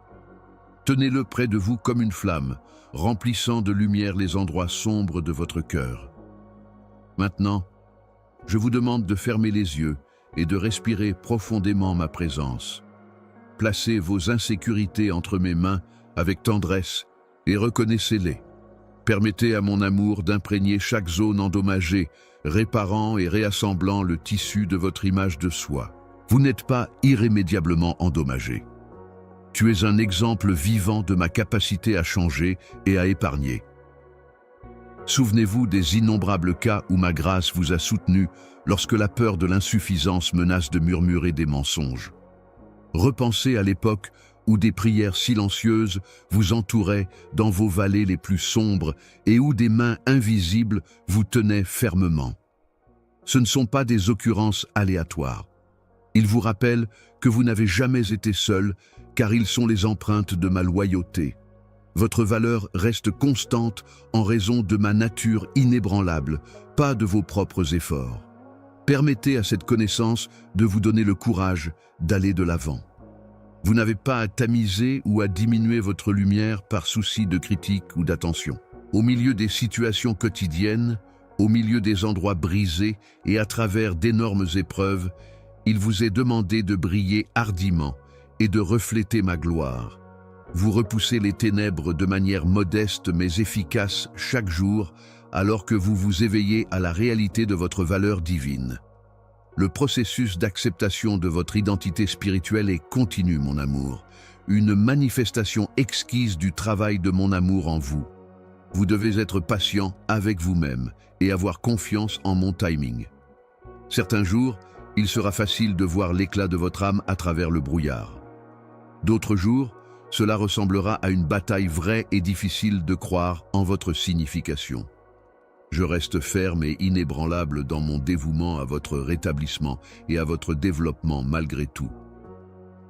Tenez-le près de vous comme une flamme, remplissant de lumière les endroits sombres de votre cœur. Maintenant, je vous demande de fermer les yeux et de respirer profondément ma présence. Placez vos insécurités entre mes mains avec tendresse et reconnaissez-les. Permettez à mon amour d'imprégner chaque zone endommagée, réparant et réassemblant le tissu de votre image de soi. Vous n'êtes pas irrémédiablement endommagé. Tu es un exemple vivant de ma capacité à changer et à épargner. Souvenez-vous des innombrables cas où ma grâce vous a soutenu lorsque la peur de l'insuffisance menace de murmurer des mensonges. Repensez à l'époque où des prières silencieuses vous entouraient dans vos vallées les plus sombres et où des mains invisibles vous tenaient fermement. Ce ne sont pas des occurrences aléatoires. Ils vous rappellent que vous n'avez jamais été seul, car ils sont les empreintes de ma loyauté. Votre valeur reste constante en raison de ma nature inébranlable, pas de vos propres efforts. Permettez à cette connaissance de vous donner le courage d'aller de l'avant. Vous n'avez pas à tamiser ou à diminuer votre lumière par souci de critique ou d'attention. Au milieu des situations quotidiennes, au milieu des endroits brisés et à travers d'énormes épreuves, il vous est demandé de briller hardiment et de refléter ma gloire. Vous repoussez les ténèbres de manière modeste mais efficace chaque jour, alors que vous vous éveillez à la réalité de votre valeur divine. Le processus d'acceptation de votre identité spirituelle est continu, mon amour, une manifestation exquise du travail de mon amour en vous. Vous devez être patient avec vous-même et avoir confiance en mon timing. Certains jours, il sera facile de voir l'éclat de votre âme à travers le brouillard. D'autres jours, cela ressemblera à une bataille vraie et difficile de croire en votre signification. Je reste ferme et inébranlable dans mon dévouement à votre rétablissement et à votre développement malgré tout.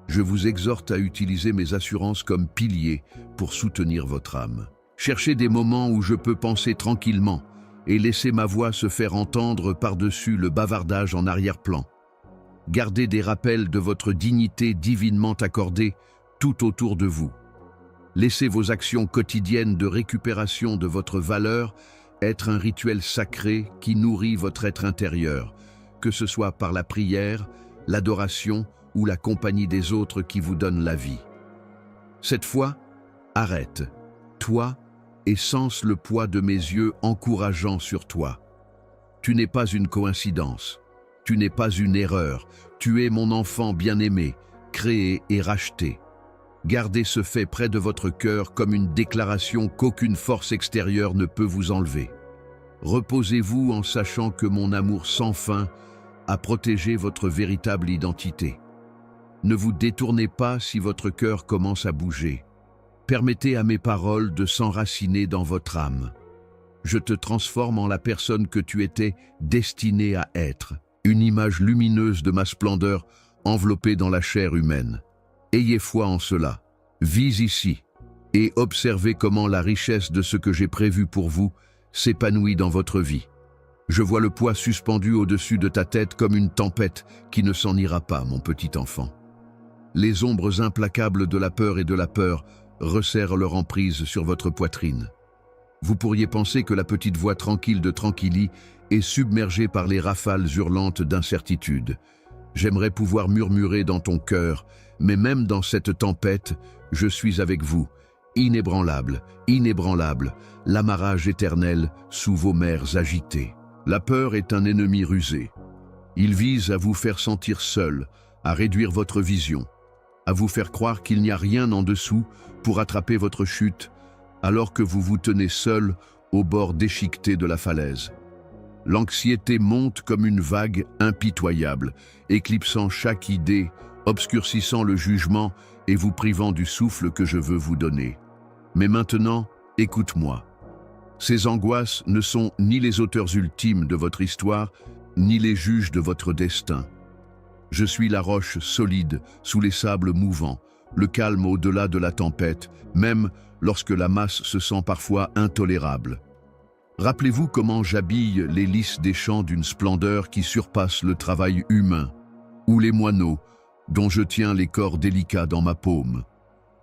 Je vous exhorte à utiliser mes assurances comme piliers pour soutenir votre âme. Cherchez des moments où je peux penser tranquillement et laisser ma voix se faire entendre par-dessus le bavardage en arrière-plan. Gardez des rappels de votre dignité divinement accordée tout autour de vous. Laissez vos actions quotidiennes de récupération de votre valeur être un rituel sacré qui nourrit votre être intérieur, que ce soit par la prière, l'adoration ou la compagnie des autres qui vous donnent la vie. Cette fois, arrête, toi, et sens le poids de mes yeux encourageant sur toi. Tu n'es pas une coïncidence, tu n'es pas une erreur, tu es mon enfant bien-aimé, créé et racheté. Gardez ce fait près de votre cœur comme une déclaration qu'aucune force extérieure ne peut vous enlever. Reposez-vous en sachant que mon amour sans fin a protégé votre véritable identité. Ne vous détournez pas si votre cœur commence à bouger. Permettez à mes paroles de s'enraciner dans votre âme. Je te transforme en la personne que tu étais destinée à être, une image lumineuse de ma splendeur enveloppée dans la chair humaine. Ayez foi en cela, vis ici, et observez comment la richesse de ce que j'ai prévu pour vous s'épanouit dans votre vie. Je vois le poids suspendu au-dessus de ta tête comme une tempête qui ne s'en ira pas, mon petit enfant. Les ombres implacables de la peur et de la peur resserrent leur emprise sur votre poitrine. Vous pourriez penser que la petite voix tranquille de Tranquilly est submergée par les rafales hurlantes d'incertitude. J'aimerais pouvoir murmurer dans ton cœur, mais même dans cette tempête, je suis avec vous, inébranlable, inébranlable, l'amarrage éternel sous vos mers agitées. La peur est un ennemi rusé. Il vise à vous faire sentir seul, à réduire votre vision, à vous faire croire qu'il n'y a rien en dessous pour attraper votre chute, alors que vous vous tenez seul au bord déchiqueté de la falaise. L'anxiété monte comme une vague impitoyable, éclipsant chaque idée, obscurcissant le jugement et vous privant du souffle que je veux vous donner. Mais maintenant, écoute-moi. Ces angoisses ne sont ni les auteurs ultimes de votre histoire, ni les juges de votre destin. Je suis la roche solide sous les sables mouvants, le calme au-delà de la tempête, même lorsque la masse se sent parfois intolérable. Rappelez-vous comment j'habille les lys des champs d'une splendeur qui surpasse le travail humain, ou les moineaux, dont je tiens les corps délicats dans ma paume.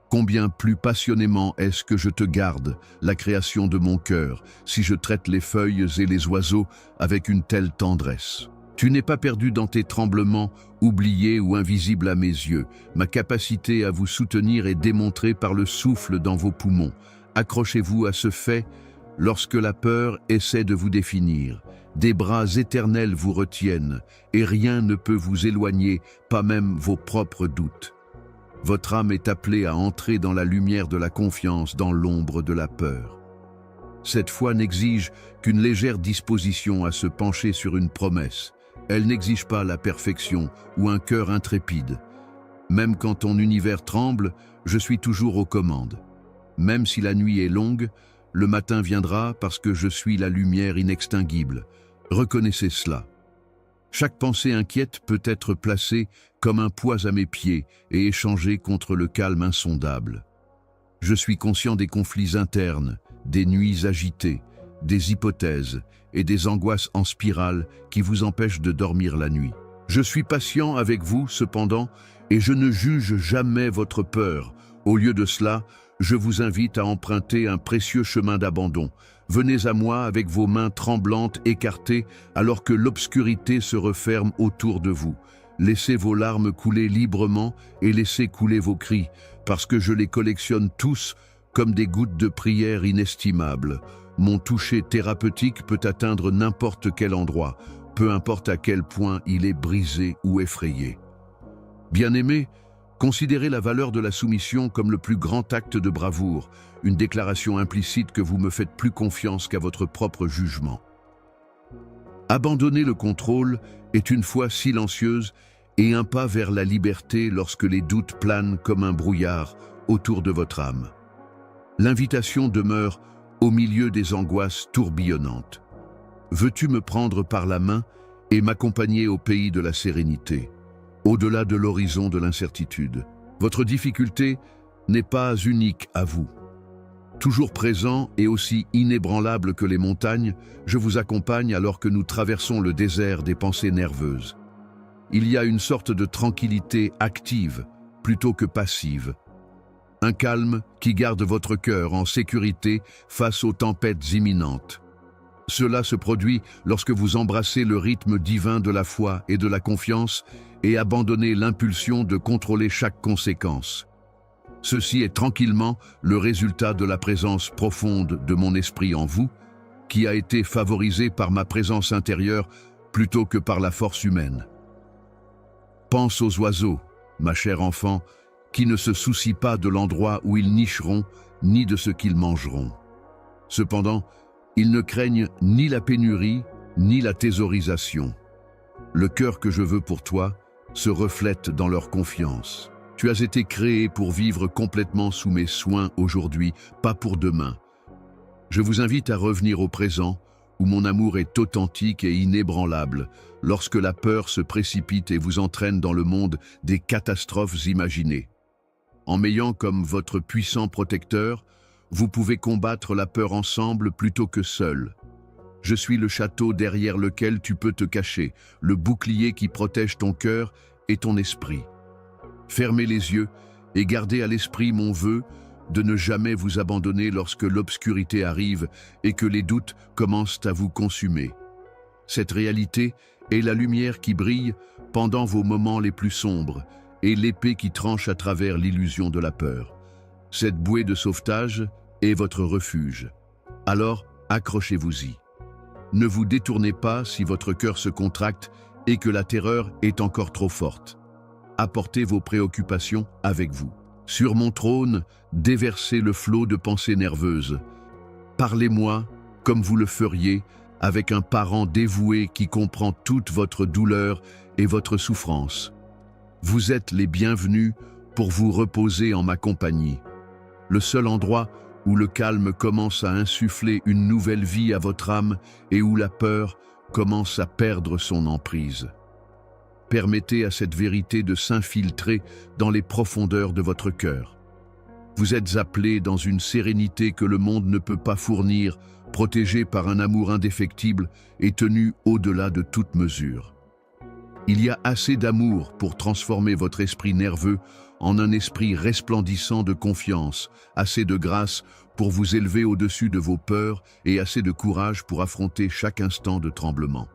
Combien plus passionnément est-ce que je te garde, la création de mon cœur, si je traite les feuilles et les oiseaux avec une telle tendresse. Tu n'es pas perdu dans tes tremblements, oublié ou invisible à mes yeux. Ma capacité à vous soutenir est démontrée par le souffle dans vos poumons. Accrochez-vous à ce fait, Lorsque la peur essaie de vous définir, des bras éternels vous retiennent et rien ne peut vous éloigner, pas même vos propres doutes. Votre âme est appelée à entrer dans la lumière de la confiance, dans l'ombre de la peur. Cette foi n'exige qu'une légère disposition à se pencher sur une promesse. Elle n'exige pas la perfection ou un cœur intrépide. Même quand ton univers tremble, je suis toujours aux commandes. Même si la nuit est longue, le matin viendra parce que je suis la lumière inextinguible. Reconnaissez cela. Chaque pensée inquiète peut être placée comme un poids à mes pieds et échangée contre le calme insondable. Je suis conscient des conflits internes, des nuits agitées, des hypothèses et des angoisses en spirale qui vous empêchent de dormir la nuit. Je suis patient avec vous, cependant, et je ne juge jamais votre peur. Au lieu de cela, je vous invite à emprunter un précieux chemin d'abandon. Venez à moi avec vos mains tremblantes écartées alors que l'obscurité se referme autour de vous. Laissez vos larmes couler librement et laissez couler vos cris, parce que je les collectionne tous comme des gouttes de prière inestimables. Mon toucher thérapeutique peut atteindre n'importe quel endroit, peu importe à quel point il est brisé ou effrayé. Bien-aimé, considérez la valeur de la soumission comme le plus grand acte de bravoure, une déclaration implicite que vous me faites plus confiance qu'à votre propre jugement. Abandonner le contrôle est une foi silencieuse et un pas vers la liberté lorsque les doutes planent comme un brouillard autour de votre âme. L'invitation demeure au milieu des angoisses tourbillonnantes. Veux-tu me prendre par la main et m'accompagner au pays de la sérénité, au-delà de l'horizon de l'incertitude? Votre difficulté n'est pas unique à vous. Toujours présent et aussi inébranlable que les montagnes, je vous accompagne alors que nous traversons le désert des pensées nerveuses. Il y a une sorte de tranquillité active plutôt que passive. Un calme qui garde votre cœur en sécurité face aux tempêtes imminentes. Cela se produit lorsque vous embrassez le rythme divin de la foi et de la confiance et abandonnez l'impulsion de contrôler chaque conséquence. Ceci est tranquillement le résultat de la présence profonde de mon esprit en vous, qui a été favorisé par ma présence intérieure plutôt que par la force humaine. Pense aux oiseaux, ma chère enfant, qui ne se soucient pas de l'endroit où ils nicheront, ni de ce qu'ils mangeront. Cependant, ils ne craignent ni la pénurie, ni la thésaurisation. Le cœur que je veux pour toi se reflète dans leur confiance. Tu as été créé pour vivre complètement sous mes soins aujourd'hui, pas pour demain. Je vous invite à revenir au présent, où mon amour est authentique et inébranlable, lorsque la peur se précipite et vous entraîne dans le monde des catastrophes imaginées. En m'ayant comme votre puissant protecteur, vous pouvez combattre la peur ensemble plutôt que seul. Je suis le château derrière lequel tu peux te cacher, le bouclier qui protège ton cœur et ton esprit. Fermez les yeux et gardez à l'esprit mon vœu de ne jamais vous abandonner lorsque l'obscurité arrive et que les doutes commencent à vous consumer. Cette réalité est la lumière qui brille pendant vos moments les plus sombres et l'épée qui tranche à travers l'illusion de la peur. Cette bouée de sauvetage est votre refuge. Alors, accrochez-vous-y. Ne vous détournez pas si votre cœur se contracte et que la terreur est encore trop forte. Apportez vos préoccupations avec vous. Sur mon trône, déversez le flot de pensées nerveuses. Parlez-moi comme vous le feriez avec un parent dévoué qui comprend toute votre douleur et votre souffrance. Vous êtes les bienvenus pour vous reposer en ma compagnie. Le seul endroit où le calme commence à insuffler une nouvelle vie à votre âme et où la peur commence à perdre son emprise. Permettez à cette vérité de s'infiltrer dans les profondeurs de votre cœur. Vous êtes appelés dans une sérénité que le monde ne peut pas fournir, protégés par un amour indéfectible et tenus au-delà de toute mesure. Il y a assez d'amour pour transformer votre esprit nerveux en un esprit resplendissant de confiance, assez de grâce pour vous élever au-dessus de vos peurs et assez de courage pour affronter chaque instant de tremblement.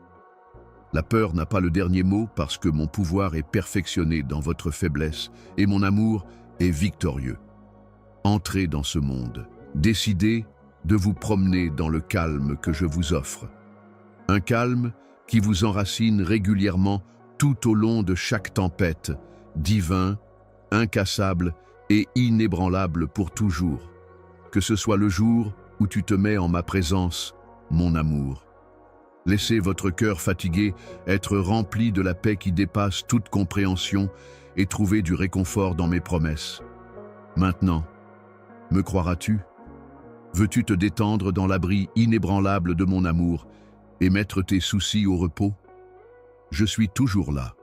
La peur n'a pas le dernier mot parce que mon pouvoir est perfectionné dans votre faiblesse et mon amour est victorieux. Entrez dans ce monde, décidez de vous promener dans le calme que je vous offre. Un calme qui vous enracine régulièrement tout au long de chaque tempête, divin, incassable et inébranlable pour toujours. Que ce soit le jour où tu te mets en ma présence, mon amour. Laissez votre cœur fatigué être rempli de la paix qui dépasse toute compréhension et trouver du réconfort dans mes promesses. Maintenant, me croiras-tu? Veux-tu te détendre dans l'abri inébranlable de mon amour et mettre tes soucis au repos? Je suis toujours là.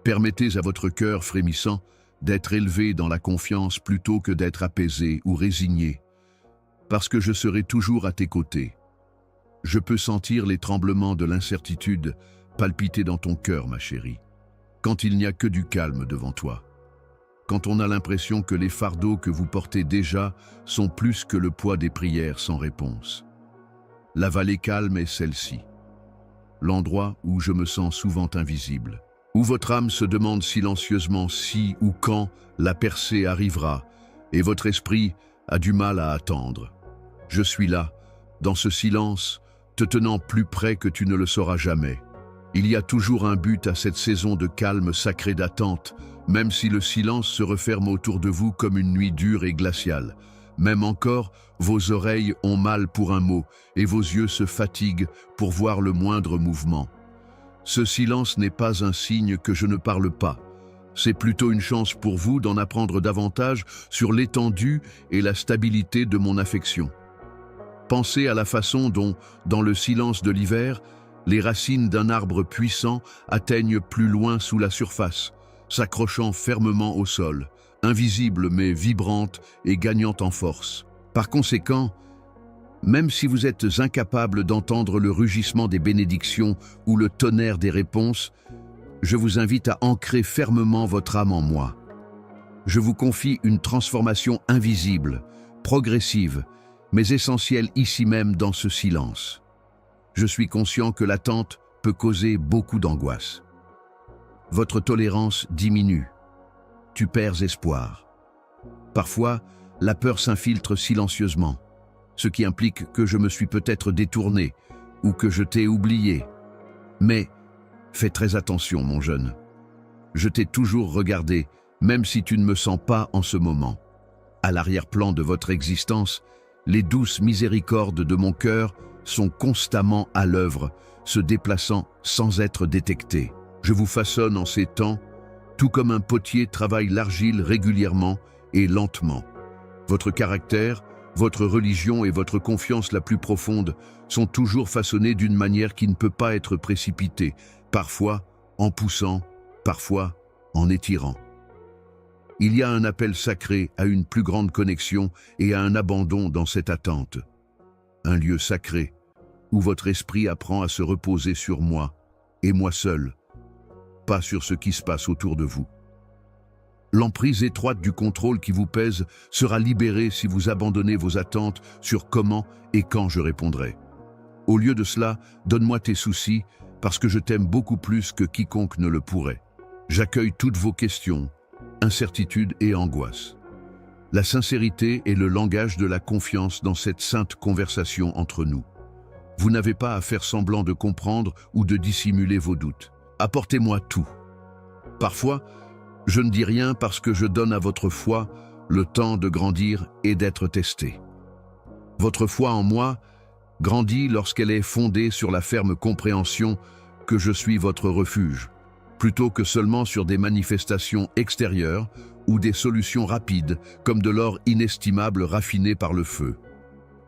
Permettez à votre cœur frémissant d'être élevé dans la confiance plutôt que d'être apaisé ou résigné, parce que je serai toujours à tes côtés. Je peux sentir les tremblements de l'incertitude palpiter dans ton cœur, ma chérie, quand il n'y a que du calme devant toi. Quand on a l'impression que les fardeaux que vous portez déjà sont plus que le poids des prières sans réponse. La vallée calme est celle-ci, l'endroit où je me sens souvent invisible, où votre âme se demande silencieusement si ou quand la percée arrivera, et votre esprit a du mal à attendre. Je suis là, dans ce silence, te tenant plus près que tu ne le sauras jamais. Il y a toujours un but à cette saison de calme sacré d'attente, même si le silence se referme autour de vous comme une nuit dure et glaciale. Même encore, vos oreilles ont mal pour un mot et vos yeux se fatiguent pour voir le moindre mouvement. Ce silence n'est pas un signe que je ne parle pas. C'est plutôt une chance pour vous d'en apprendre davantage sur l'étendue et la stabilité de mon affection. Pensez à la façon dont, dans le silence de l'hiver, les racines d'un arbre puissant atteignent plus loin sous la surface, s'accrochant fermement au sol, invisible mais vibrante et gagnant en force. Par conséquent, même si vous êtes incapable d'entendre le rugissement des bénédictions ou le tonnerre des réponses, je vous invite à ancrer fermement votre âme en moi. Je vous confie une transformation invisible, progressive, mais essentielle ici même dans ce silence. Je suis conscient que l'attente peut causer beaucoup d'angoisse. Votre tolérance diminue. Tu perds espoir. Parfois, la peur s'infiltre silencieusement, ce qui implique que je me suis peut-être détourné ou que je t'ai oublié. Mais fais très attention, mon jeune. Je t'ai toujours regardé, même si tu ne me sens pas en ce moment. À l'arrière-plan de votre existence, les douces miséricordes de mon cœur sont constamment à l'œuvre, se déplaçant sans être détectées. Je vous façonne en ces temps, tout comme un potier travaille l'argile régulièrement et lentement. Votre caractère, votre religion et votre confiance la plus profonde sont toujours façonnés d'une manière qui ne peut pas être précipitée, parfois en poussant, parfois en étirant. Il y a un appel sacré à une plus grande connexion et à un abandon dans cette attente. Un lieu sacré où votre esprit apprend à se reposer sur moi et moi seul, pas sur ce qui se passe autour de vous. L'emprise étroite du contrôle qui vous pèse sera libérée si vous abandonnez vos attentes sur comment et quand je répondrai. Au lieu de cela, donne-moi tes soucis parce que je t'aime beaucoup plus que quiconque ne le pourrait. J'accueille toutes vos questions, incertitudes et angoisses. La sincérité est le langage de la confiance dans cette sainte conversation entre nous. Vous n'avez pas à faire semblant de comprendre ou de dissimuler vos doutes. Apportez-moi tout. Parfois, je ne dis rien parce que je donne à votre foi le temps de grandir et d'être testée. Votre foi en moi grandit lorsqu'elle est fondée sur la ferme compréhension que je suis votre refuge, plutôt que seulement sur des manifestations extérieures ou des solutions rapides comme de l'or inestimable raffiné par le feu.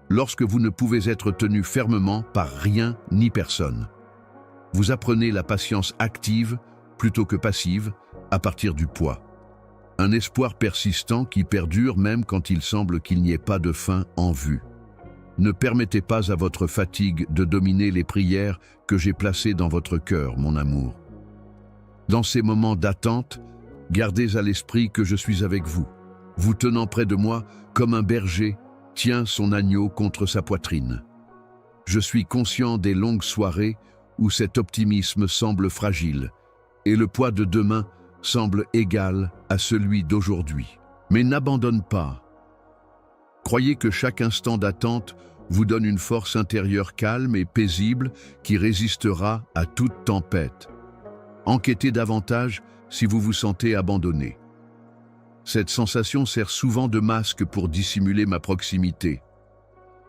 Lorsque vous ne pouvez être tenu fermement par rien ni personne, vous apprenez la patience active plutôt que passive à partir du poids. Un espoir persistant qui perdure même quand il semble qu'il n'y ait pas de fin en vue. Ne permettez pas à votre fatigue de dominer les prières que j'ai placées dans votre cœur, mon amour. Dans ces moments d'attente, gardez à l'esprit que je suis avec vous, vous tenant près de moi comme un berger tient son agneau contre sa poitrine. Je suis conscient des longues soirées où cet optimisme semble fragile et le poids de demain semble égal à celui d'aujourd'hui. Mais n'abandonne pas. Croyez que chaque instant d'attente vous donne une force intérieure calme et paisible qui résistera à toute tempête. Enquêtez davantage si vous vous sentez abandonné. Cette sensation sert souvent de masque pour dissimuler ma proximité.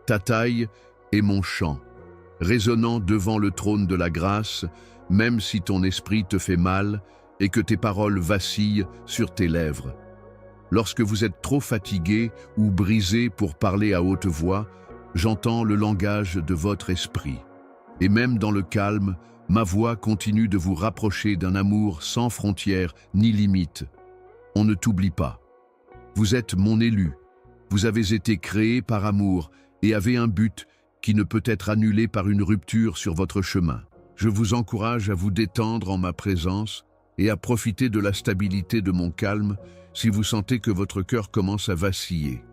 Ta taille est mon chant, résonnant devant le trône de la grâce, même si ton esprit te fait mal et que tes paroles vacillent sur tes lèvres. Lorsque vous êtes trop fatigué ou brisé pour parler à haute voix, j'entends le langage de votre esprit. Et même dans le calme, ma voix continue de vous rapprocher d'un amour sans frontières ni limites. On ne t'oublie pas. Vous êtes mon élu. Vous avez été créé par amour et avez un but qui ne peut être annulé par une rupture sur votre chemin. Je vous encourage à vous détendre en ma présence et à profiter de la stabilité de mon calme si vous sentez que votre cœur commence à vaciller.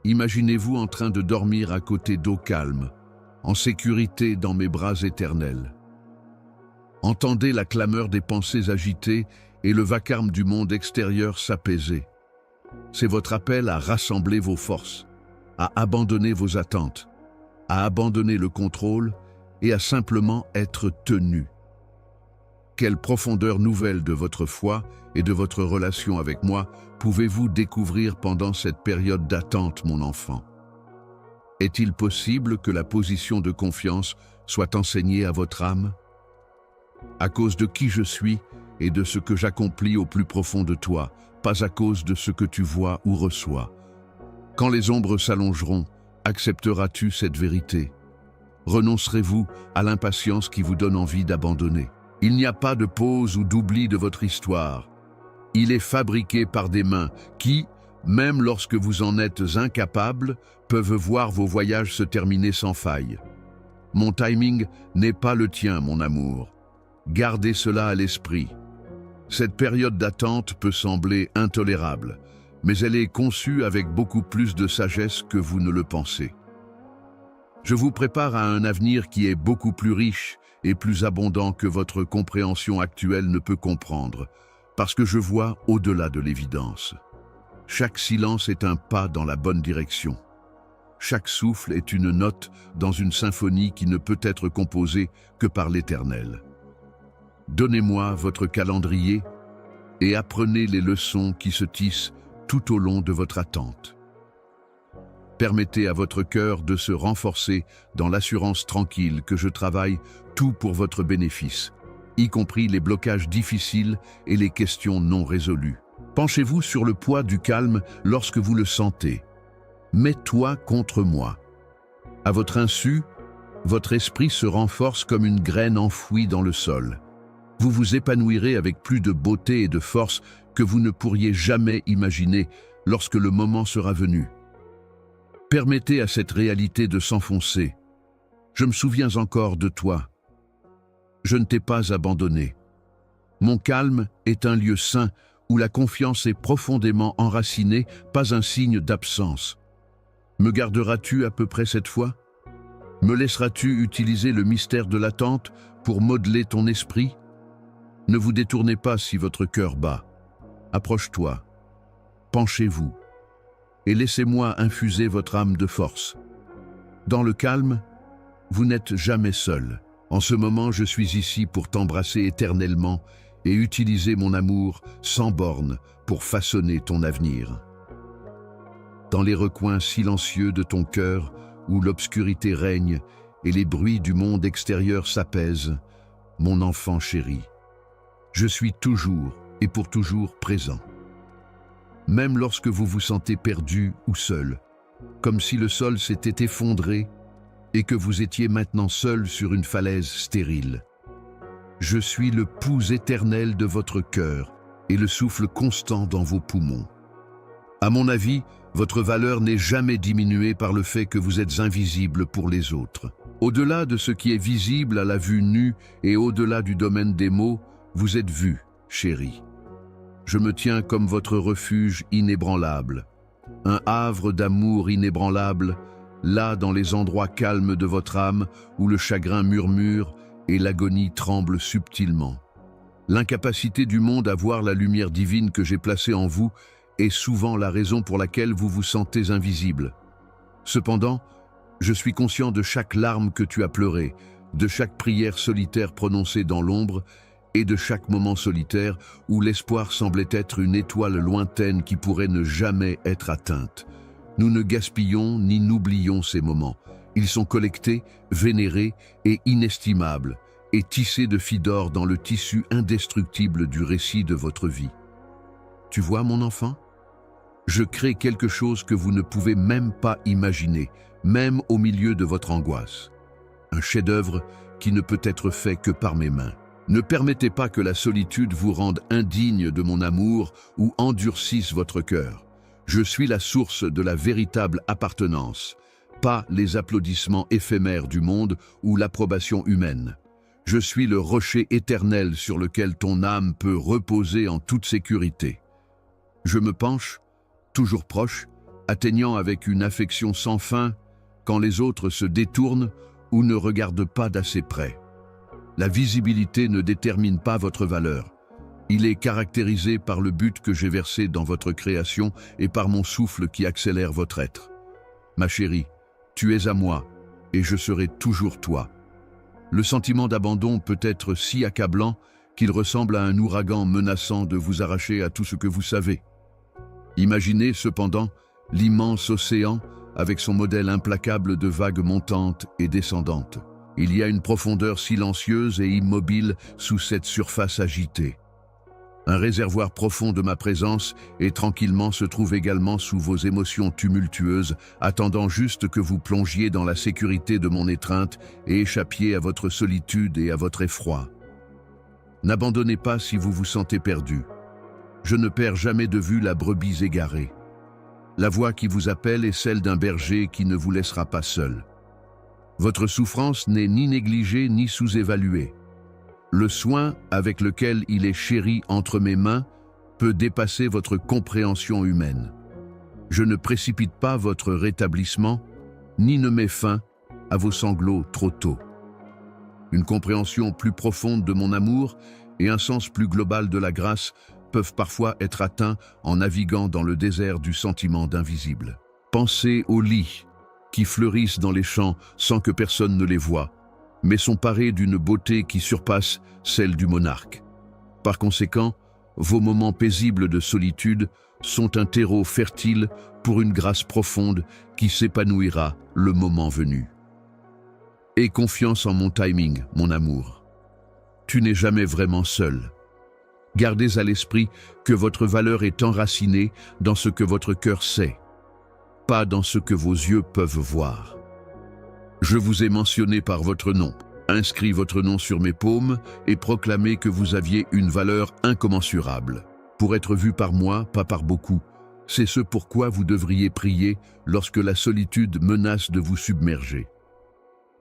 Imaginez-vous en train de dormir à côté d'eau calme, en sécurité dans mes bras éternels. Entendez la clameur des pensées agitées et le vacarme du monde extérieur s'apaiser. C'est votre appel à rassembler vos forces, à abandonner vos attentes, à abandonner le contrôle et à simplement être tenu. Quelle profondeur nouvelle de votre foi et de votre relation avec moi pouvez-vous découvrir pendant cette période d'attente, mon enfant? Est-il possible que la position de confiance soit enseignée à votre âme? À cause de qui je suis et de ce que j'accomplis au plus profond de toi, pas à cause de ce que tu vois ou reçois. Quand les ombres s'allongeront, accepteras-tu cette vérité? Renoncerez-vous à l'impatience qui vous donne envie d'abandonner? Il n'y a pas de pause ou d'oubli de votre histoire. Il est fabriqué par des mains qui, même lorsque vous en êtes incapable, peuvent voir vos voyages se terminer sans faille. Mon timing n'est pas le tien, mon amour. Gardez cela à l'esprit. Cette période d'attente peut sembler intolérable, mais elle est conçue avec beaucoup plus de sagesse que vous ne le pensez. Je vous prépare à un avenir qui est beaucoup plus riche et plus abondant que votre compréhension actuelle ne peut comprendre, parce que je vois au-delà de l'évidence. Chaque silence est un pas dans la bonne direction. Chaque souffle est une note dans une symphonie qui ne peut être composée que par l'Éternel. Donnez-moi votre calendrier et apprenez les leçons qui se tissent tout au long de votre attente. Permettez à votre cœur de se renforcer dans l'assurance tranquille que je travaille tout pour votre bénéfice, y compris les blocages difficiles et les questions non résolues. Penchez-vous sur le poids du calme lorsque vous le sentez. Mets-toi contre moi. À votre insu, votre esprit se renforce comme une graine enfouie dans le sol. Vous vous épanouirez avec plus de beauté et de force que vous ne pourriez jamais imaginer lorsque le moment sera venu. Permettez à cette réalité de s'enfoncer. Je me souviens encore de toi. Je ne t'ai pas abandonné. Mon calme est un lieu sain où la confiance est profondément enracinée, pas un signe d'absence. Me garderas-tu à peu près cette fois? Me laisseras-tu utiliser le mystère de l'attente pour modeler ton esprit? Ne vous détournez pas si votre cœur bat. Approche-toi, penchez-vous, et laissez-moi infuser votre âme de force. Dans le calme, vous n'êtes jamais seul. En ce moment, je suis ici pour t'embrasser éternellement et utiliser mon amour sans bornes pour façonner ton avenir. Dans les recoins silencieux de ton cœur, où l'obscurité règne et les bruits du monde extérieur s'apaisent, mon enfant chéri, je suis toujours et pour toujours présent. Même lorsque vous vous sentez perdu ou seul, comme si le sol s'était effondré et que vous étiez maintenant seul sur une falaise stérile. Je suis le pouls éternel de votre cœur et le souffle constant dans vos poumons. À mon avis, votre valeur n'est jamais diminuée par le fait que vous êtes invisible pour les autres. Au-delà de ce qui est visible à la vue nue et au-delà du domaine des mots, vous êtes vu, chérie. Je me tiens comme votre refuge inébranlable, un havre d'amour inébranlable, là dans les endroits calmes de votre âme où le chagrin murmure et l'agonie tremble subtilement. L'incapacité du monde à voir la lumière divine que j'ai placée en vous est souvent la raison pour laquelle vous vous sentez invisible. Cependant, je suis conscient de chaque larme que tu as pleurée, de chaque prière solitaire prononcée dans l'ombre et de chaque moment solitaire où l'espoir semblait être une étoile lointaine qui pourrait ne jamais être atteinte. Nous ne gaspillons ni n'oublions ces moments. Ils sont collectés, vénérés et inestimables, et tissés de fils d'or dans le tissu indestructible du récit de votre vie. Tu vois, mon enfant? Je crée quelque chose que vous ne pouvez même pas imaginer, même au milieu de votre angoisse. Un chef-d'œuvre qui ne peut être fait que par mes mains. Ne permettez pas que la solitude vous rende indigne de mon amour ou endurcisse votre cœur. Je suis la source de la véritable appartenance, pas les applaudissements éphémères du monde ou l'approbation humaine. Je suis le rocher éternel sur lequel ton âme peut reposer en toute sécurité. Je me penche, toujours proche, atteignant avec une affection sans fin, quand les autres se détournent ou ne regardent pas d'assez près. La visibilité ne détermine pas votre valeur. Il est caractérisé par le but que j'ai versé dans votre création et par mon souffle qui accélère votre être. Ma chérie, tu es à moi et je serai toujours toi. Le sentiment d'abandon peut être si accablant qu'il ressemble à un ouragan menaçant de vous arracher à tout ce que vous savez. Imaginez cependant l'immense océan avec son modèle implacable de vagues montantes et descendantes. Il y a une profondeur silencieuse et immobile sous cette surface agitée. Un réservoir profond de ma présence et tranquillement se trouve également sous vos émotions tumultueuses, attendant juste que vous plongiez dans la sécurité de mon étreinte et échappiez à votre solitude et à votre effroi. N'abandonnez pas si vous vous sentez perdu. Je ne perds jamais de vue la brebis égarée. La voix qui vous appelle est celle d'un berger qui ne vous laissera pas seul. Votre souffrance n'est ni négligée ni sous-évaluée. Le soin avec lequel il est chéri entre mes mains peut dépasser votre compréhension humaine. Je ne précipite pas votre rétablissement, ni ne mets fin à vos sanglots trop tôt. Une compréhension plus profonde de mon amour et un sens plus global de la grâce peuvent parfois être atteints en naviguant dans le désert du sentiment d'invisible. Pensez aux lits qui fleurissent dans les champs sans que personne ne les voie, mais sont parés d'une beauté qui surpasse celle du monarque. Par conséquent, vos moments paisibles de solitude sont un terreau fertile pour une grâce profonde qui s'épanouira le moment venu. Aie confiance en mon timing, mon amour. Tu n'es jamais vraiment seul. Gardez à l'esprit que votre valeur est enracinée dans ce que votre cœur sait, pas dans ce que vos yeux peuvent voir. Je vous ai mentionné par votre nom, inscrit votre nom sur mes paumes et proclamé que vous aviez une valeur incommensurable. Pour être vu par moi, pas par beaucoup, c'est ce pourquoi vous devriez prier lorsque la solitude menace de vous submerger.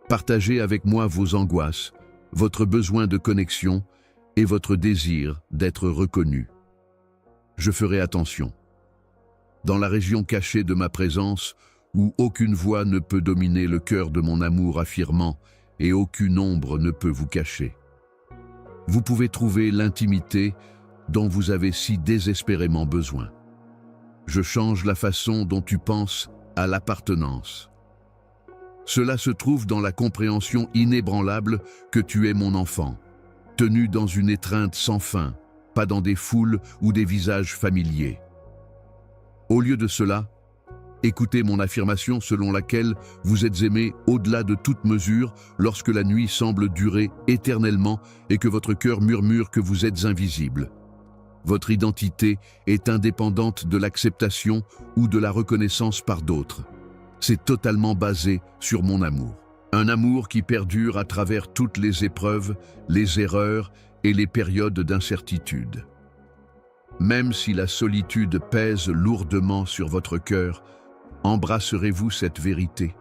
Partagez avec moi vos angoisses, votre besoin de connexion et votre désir d'être reconnu. Je ferai attention. Dans la région cachée de ma présence, où aucune voix ne peut dominer le cœur de mon amour affirmant et aucune ombre ne peut vous cacher. Vous pouvez trouver l'intimité dont vous avez si désespérément besoin. Je change la façon dont tu penses à l'appartenance. Cela se trouve dans la compréhension inébranlable que tu es mon enfant, tenu dans une étreinte sans fin, pas dans des foules ou des visages familiers. Au lieu de cela, écoutez mon affirmation selon laquelle vous êtes aimé au-delà de toute mesure lorsque la nuit semble durer éternellement et que votre cœur murmure que vous êtes invisible. Votre identité est indépendante de l'acceptation ou de la reconnaissance par d'autres. C'est totalement basé sur mon amour. Un amour qui perdure à travers toutes les épreuves, les erreurs et les périodes d'incertitude. Même si la solitude pèse lourdement sur votre cœur, embrasserez-vous cette vérité?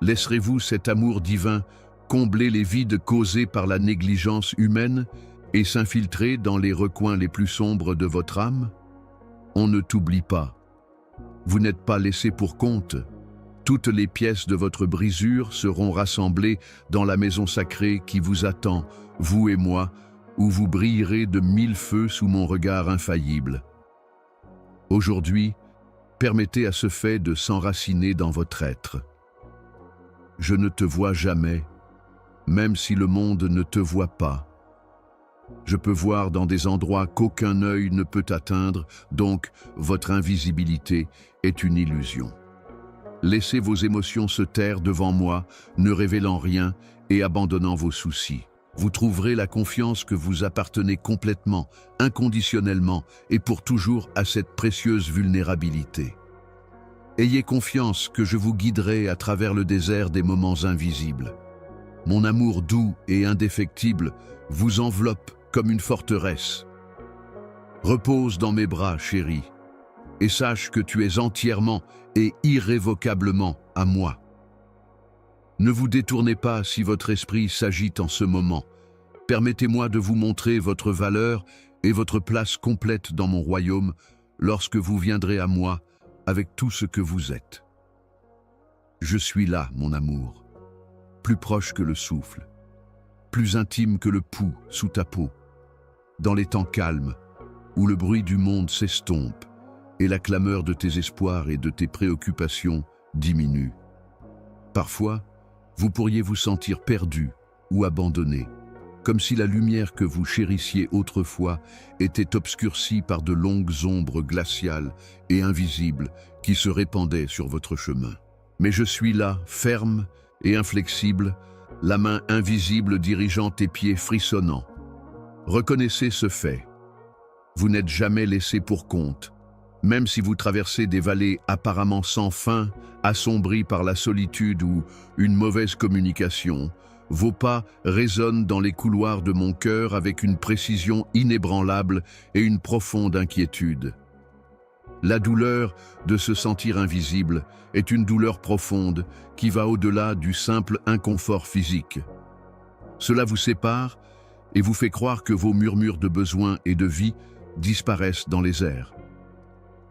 Laisserez-vous cet amour divin combler les vides causés par la négligence humaine et s'infiltrer dans les recoins les plus sombres de votre âme? On ne t'oublie pas. Vous n'êtes pas laissé pour compte. Toutes les pièces de votre brisure seront rassemblées dans la maison sacrée qui vous attend, vous et moi, où vous brillerez de 1000 feux sous mon regard infaillible. Aujourd'hui, permettez à ce fait de s'enraciner dans votre être. Je ne te vois jamais, même si le monde ne te voit pas. Je peux voir dans des endroits qu'aucun œil ne peut atteindre, donc votre invisibilité est une illusion. Laissez vos émotions se taire devant moi, ne révélant rien et abandonnant vos soucis. Vous trouverez la confiance que vous appartenez complètement, inconditionnellement et pour toujours à cette précieuse vulnérabilité. Ayez confiance que je vous guiderai à travers le désert des moments invisibles. Mon amour doux et indéfectible vous enveloppe comme une forteresse. Repose dans mes bras, chérie, et sache que tu es entièrement et irrévocablement à moi. Ne vous détournez pas si votre esprit s'agite en ce moment. Permettez-moi de vous montrer votre valeur et votre place complète dans mon royaume lorsque vous viendrez à moi avec tout ce que vous êtes. Je suis là, mon amour, plus proche que le souffle, plus intime que le pouls sous ta peau, dans les temps calmes où le bruit du monde s'estompe et la clameur de tes espoirs et de tes préoccupations diminue. Parfois, vous pourriez vous sentir perdu ou abandonné, comme si la lumière que vous chérissiez autrefois était obscurcie par de longues ombres glaciales et invisibles qui se répandaient sur votre chemin. Mais je suis là, ferme et inflexible, la main invisible dirigeant tes pieds frissonnants. Reconnaissez ce fait. Vous n'êtes jamais laissé pour compte, même si vous traversez des vallées apparemment sans fin, assombries par la solitude ou une mauvaise communication. Vos pas résonnent dans les couloirs de mon cœur avec une précision inébranlable et une profonde inquiétude. La douleur de se sentir invisible est une douleur profonde qui va au-delà du simple inconfort physique. Cela vous sépare et vous fait croire que vos murmures de besoin et de vie disparaissent dans les airs.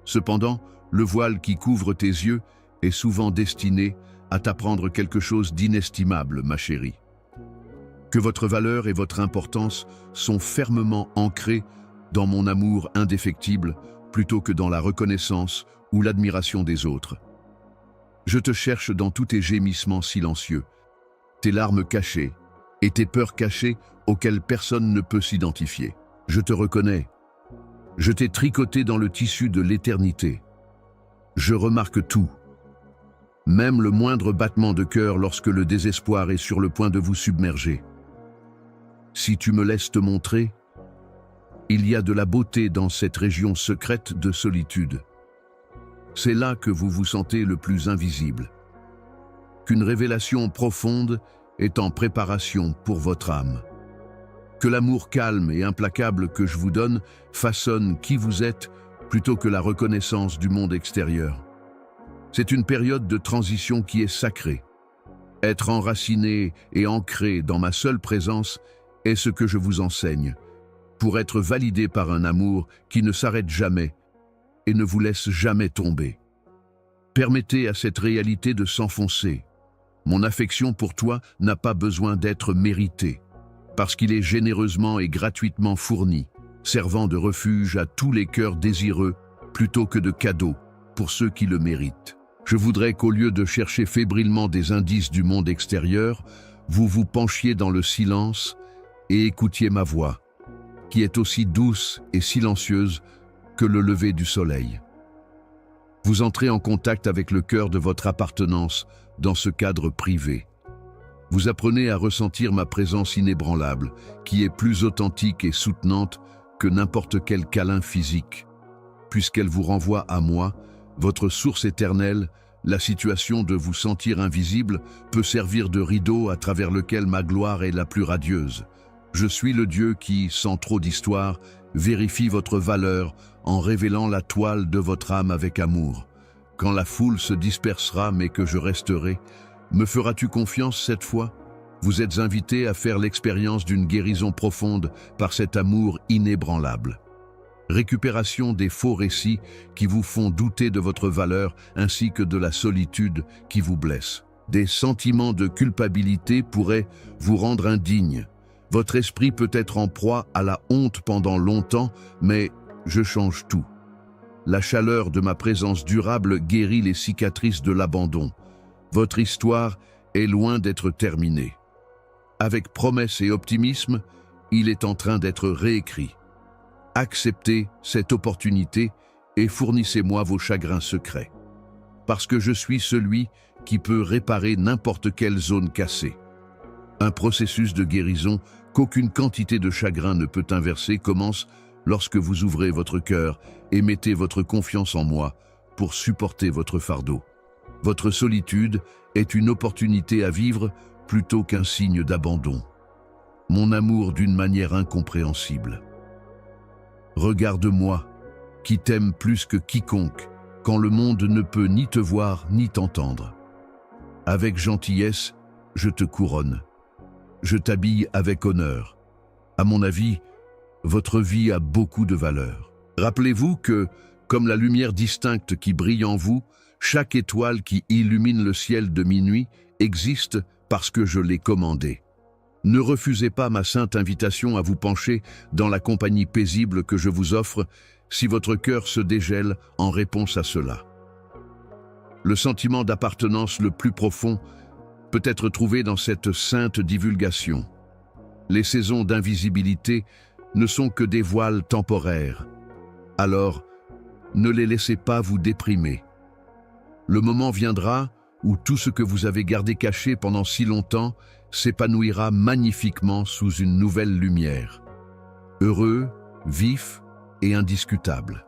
Cependant, le voile qui couvre tes yeux est souvent destiné à t'apprendre quelque chose d'inestimable, ma chérie. Que votre valeur et votre importance sont fermement ancrées dans mon amour indéfectible plutôt que dans la reconnaissance ou l'admiration des autres. Je te cherche dans tous tes gémissements silencieux, tes larmes cachées et tes peurs cachées auxquelles personne ne peut s'identifier. Je te reconnais. Je t'ai tricoté dans le tissu de l'éternité. Je remarque tout, même le moindre battement de cœur lorsque le désespoir est sur le point de vous submerger. Si tu me laisses te montrer, il y a de la beauté dans cette région secrète de solitude. C'est là que vous vous sentez le plus invisible. Qu'une révélation profonde est en préparation pour votre âme. Que l'amour calme et implacable que je vous donne façonne qui vous êtes plutôt que la reconnaissance du monde extérieur. C'est une période de transition qui est sacrée. Être enraciné et ancré dans ma seule présence est ce que je vous enseigne, pour être validé par un amour qui ne s'arrête jamais et ne vous laisse jamais tomber. Permettez à cette réalité de s'enfoncer. Mon affection pour toi n'a pas besoin d'être méritée, parce qu'il est généreusement et gratuitement fourni, servant de refuge à tous les cœurs désireux plutôt que de cadeau pour ceux qui le méritent. Je voudrais qu'au lieu de chercher fébrilement des indices du monde extérieur, vous vous penchiez dans le silence et écoutiez ma voix, qui est aussi douce et silencieuse que le lever du soleil. Vous entrez en contact avec le cœur de votre appartenance dans ce cadre privé. Vous apprenez à ressentir ma présence inébranlable, qui est plus authentique et soutenante que n'importe quel câlin physique. Puisqu'elle vous renvoie à moi, votre source éternelle, la situation de vous sentir invisible peut servir de rideau à travers lequel ma gloire est la plus radieuse. Je suis le Dieu qui, sans trop d'histoire, vérifie votre valeur en révélant la toile de votre âme avec amour. Quand la foule se dispersera mais que je resterai, me feras-tu confiance cette fois? Vous êtes invité à faire l'expérience d'une guérison profonde par cet amour inébranlable. Récupération des faux récits qui vous font douter de votre valeur ainsi que de la solitude qui vous blesse. Des sentiments de culpabilité pourraient vous rendre indigne. Votre esprit peut être en proie à la honte pendant longtemps, mais je change tout. La chaleur de ma présence durable guérit les cicatrices de l'abandon. Votre histoire est loin d'être terminée. Avec promesse et optimisme, il est en train d'être réécrit. Acceptez cette opportunité et fournissez-moi vos chagrins secrets. Parce que je suis celui qui peut réparer n'importe quelle zone cassée. Un processus de guérison qu'aucune quantité de chagrin ne peut inverser commence lorsque vous ouvrez votre cœur et mettez votre confiance en moi pour supporter votre fardeau. Votre solitude est une opportunité à vivre plutôt qu'un signe d'abandon. Mon amour d'une manière incompréhensible. Regarde-moi, qui t'aime plus que quiconque, quand le monde ne peut ni te voir ni t'entendre. Avec gentillesse, je te couronne. Je t'habille avec honneur. À mon avis, votre vie a beaucoup de valeur. Rappelez-vous que, comme la lumière distincte qui brille en vous, chaque étoile qui illumine le ciel de minuit existe parce que je l'ai commandée. Ne refusez pas ma sainte invitation à vous pencher dans la compagnie paisible que je vous offre si votre cœur se dégèle en réponse à cela. Le sentiment d'appartenance le plus profond peut être trouvé dans cette sainte divulgation. Les saisons d'invisibilité ne sont que des voiles temporaires. Alors, ne les laissez pas vous déprimer. Le moment viendra où tout ce que vous avez gardé caché pendant si longtemps s'épanouira magnifiquement sous une nouvelle lumière. Heureux, vif et indiscutable.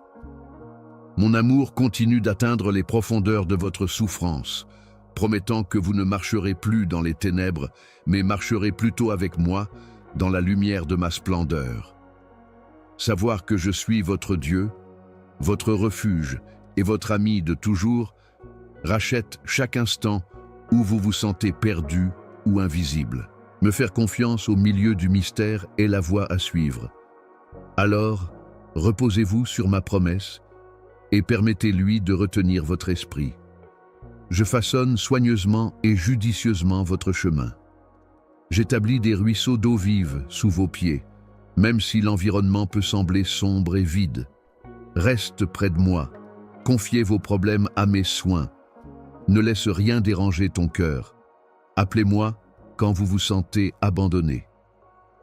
Mon amour continue d'atteindre les profondeurs de votre souffrance, promettant que vous ne marcherez plus dans les ténèbres, mais marcherez plutôt avec moi dans la lumière de ma splendeur. Savoir que je suis votre Dieu, votre refuge et votre ami de toujours, rachète chaque instant où vous vous sentez perdu ou invisible. Me faire confiance au milieu du mystère est la voie à suivre. Alors, reposez-vous sur ma promesse et permettez-lui de retenir votre esprit. Je façonne soigneusement et judicieusement votre chemin. J'établis des ruisseaux d'eau vive sous vos pieds, même si l'environnement peut sembler sombre et vide. Reste près de moi, confiez vos problèmes à mes soins. Ne laisse rien déranger ton cœur. Appelez-moi quand vous vous sentez abandonné.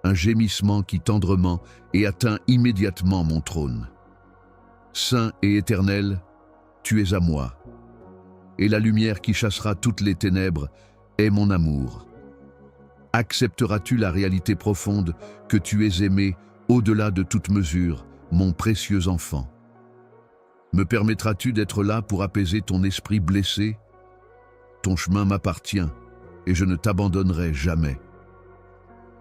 Un gémissement qui tendrement et atteint immédiatement mon trône. Saint et éternel, tu es à moi. Et la lumière qui chassera toutes les ténèbres est mon amour. Accepteras-tu la réalité profonde que tu es aimé au-delà de toute mesure, mon précieux enfant? Me permettras-tu d'être là pour apaiser ton esprit blessé? Ton chemin m'appartient et je ne t'abandonnerai jamais.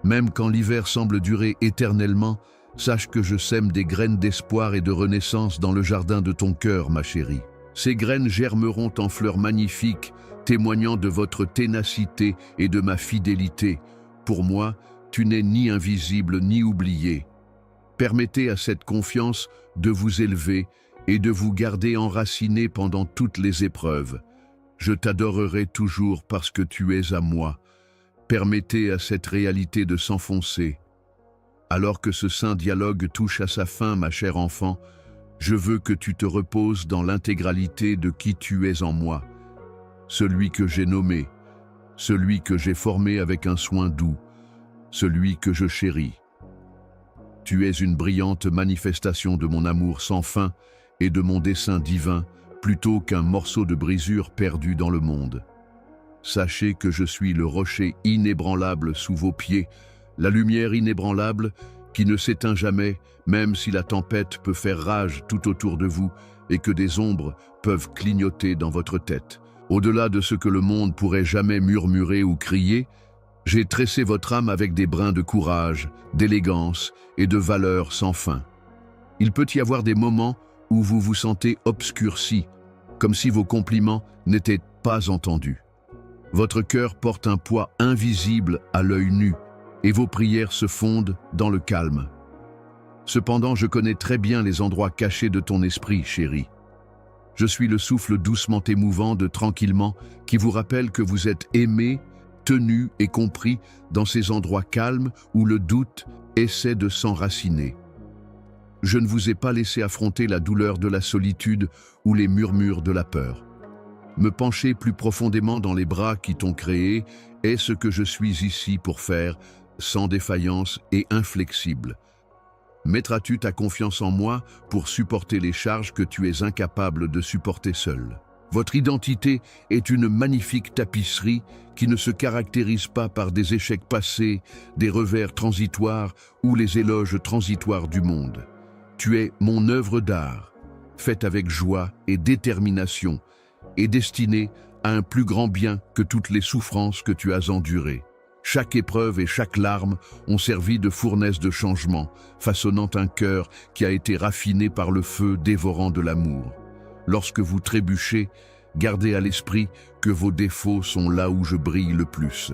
Même quand l'hiver semble durer éternellement, sache que je sème des graines d'espoir et de renaissance dans le jardin de ton cœur, ma chérie. Ces graines germeront en fleurs magnifiques, témoignant de votre ténacité et de ma fidélité. Pour moi, tu n'es ni invisible ni oublié. Permettez à cette confiance de vous élever et de vous garder enraciné pendant toutes les épreuves. Je t'adorerai toujours parce que tu es à moi. Permettez à cette réalité de s'enfoncer. Alors que ce saint dialogue touche à sa fin, ma chère enfant, je veux que tu te reposes dans l'intégralité de qui tu es en moi. Celui que j'ai nommé, celui que j'ai formé avec un soin doux, celui que je chéris. Tu es une brillante manifestation de mon amour sans fin et de mon dessein divin, plutôt qu'un morceau de brisure perdu dans le monde. Sachez que je suis le rocher inébranlable sous vos pieds, la lumière inébranlable qui ne s'éteint jamais, même si la tempête peut faire rage tout autour de vous et que des ombres peuvent clignoter dans votre tête. Au-delà de ce que le monde pourrait jamais murmurer ou crier, j'ai tressé votre âme avec des brins de courage, d'élégance et de valeur sans fin. Il peut y avoir des moments où vous vous sentez obscurci, comme si vos compliments n'étaient pas entendus. Votre cœur porte un poids invisible à l'œil nu, et vos prières se fondent dans le calme. Cependant, je connais très bien les endroits cachés de ton esprit, chérie. Je suis le souffle doucement émouvant de tranquillement qui vous rappelle que vous êtes aimé, tenu et compris dans ces endroits calmes où le doute essaie de s'enraciner. Je ne vous ai pas laissé affronter la douleur de la solitude ou les murmures de la peur. Me pencher plus profondément dans les bras qui t'ont créé est ce que je suis ici pour faire, sans défaillance et inflexible. Mettras-tu ta confiance en moi pour supporter les charges que tu es incapable de supporter seul? Votre identité est une magnifique tapisserie qui ne se caractérise pas par des échecs passés, des revers transitoires ou les éloges transitoires du monde. Tu es mon œuvre d'art, faite avec joie et détermination, et destinée à un plus grand bien que toutes les souffrances que tu as endurées. Chaque épreuve et chaque larme ont servi de fournaise de changement, façonnant un cœur qui a été raffiné par le feu dévorant de l'amour. Lorsque vous trébuchez, gardez à l'esprit que vos défauts sont là où je brille le plus.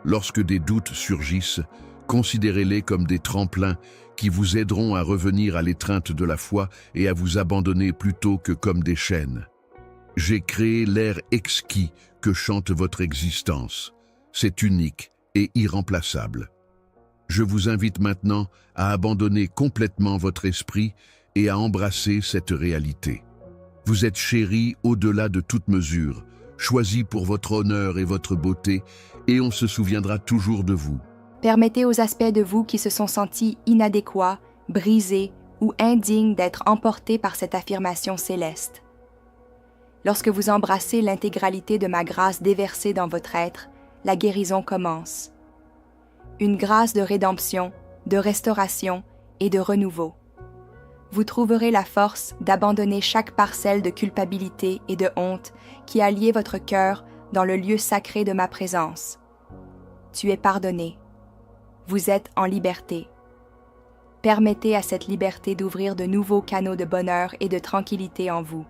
Lorsque des doutes surgissent, considérez-les comme des tremplins qui vous aideront à revenir à l'étreinte de la foi et à vous abandonner plutôt que comme des chaînes. J'ai créé l'air exquis que chante votre existence. C'est unique et irremplaçable. Je vous invite maintenant à abandonner complètement votre esprit et à embrasser cette réalité. Vous êtes chéri au-delà de toute mesure, choisi pour votre honneur et votre beauté, et on se souviendra toujours de vous. Permettez aux aspects de vous qui se sont sentis inadéquats, brisés ou indignes d'être emportés par cette affirmation céleste. Lorsque vous embrassez l'intégralité de ma grâce déversée dans votre être, la guérison commence. Une grâce de rédemption, de restauration et de renouveau. Vous trouverez la force d'abandonner chaque parcelle de culpabilité et de honte qui a lié votre cœur dans le lieu sacré de ma présence. Tu es pardonné. Vous êtes en liberté. Permettez à cette liberté d'ouvrir de nouveaux canaux de bonheur et de tranquillité en vous.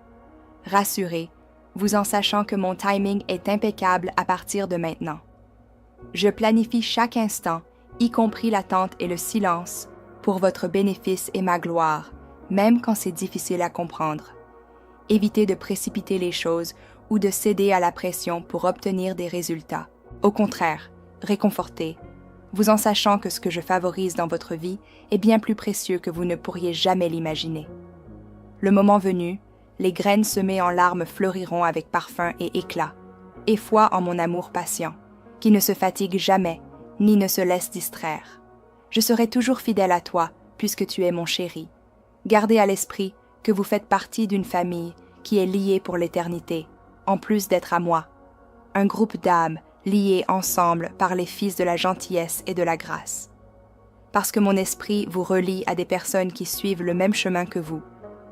Rassurez, vous en sachant que mon timing est impeccable à partir de maintenant. Je planifie chaque instant, y compris l'attente et le silence, pour votre bénéfice et ma gloire, même quand c'est difficile à comprendre. Évitez de précipiter les choses ou de céder à la pression pour obtenir des résultats. Au contraire, réconfortez, vous en sachant que ce que je favorise dans votre vie est bien plus précieux que vous ne pourriez jamais l'imaginer. Le moment venu, les graines semées en larmes fleuriront avec parfum et éclat, et foi en mon amour patient, qui ne se fatigue jamais, ni ne se laisse distraire. Je serai toujours fidèle à toi, puisque tu es mon chéri. Gardez à l'esprit que vous faites partie d'une famille qui est liée pour l'éternité, en plus d'être à moi. Un groupe d'âmes liées ensemble par les fils de la gentillesse et de la grâce. Parce que mon esprit vous relie à des personnes qui suivent le même chemin que vous,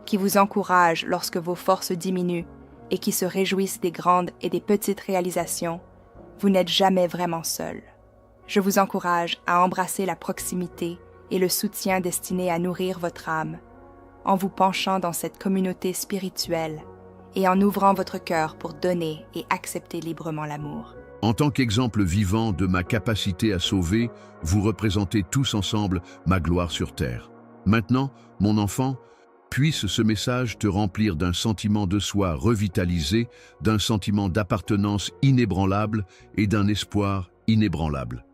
qui vous encouragent lorsque vos forces diminuent et qui se réjouissent des grandes et des petites réalisations, vous n'êtes jamais vraiment seul. Je vous encourage à embrasser la proximité et le soutien destiné à nourrir votre âme, en vous penchant dans cette communauté spirituelle et en ouvrant votre cœur pour donner et accepter librement l'amour. En tant qu'exemple vivant de ma capacité à sauver, vous représentez tous ensemble ma gloire sur terre. Maintenant, mon enfant, puisse ce message te remplir d'un sentiment de soi revitalisé, d'un sentiment d'appartenance inébranlable et d'un espoir inébranlable.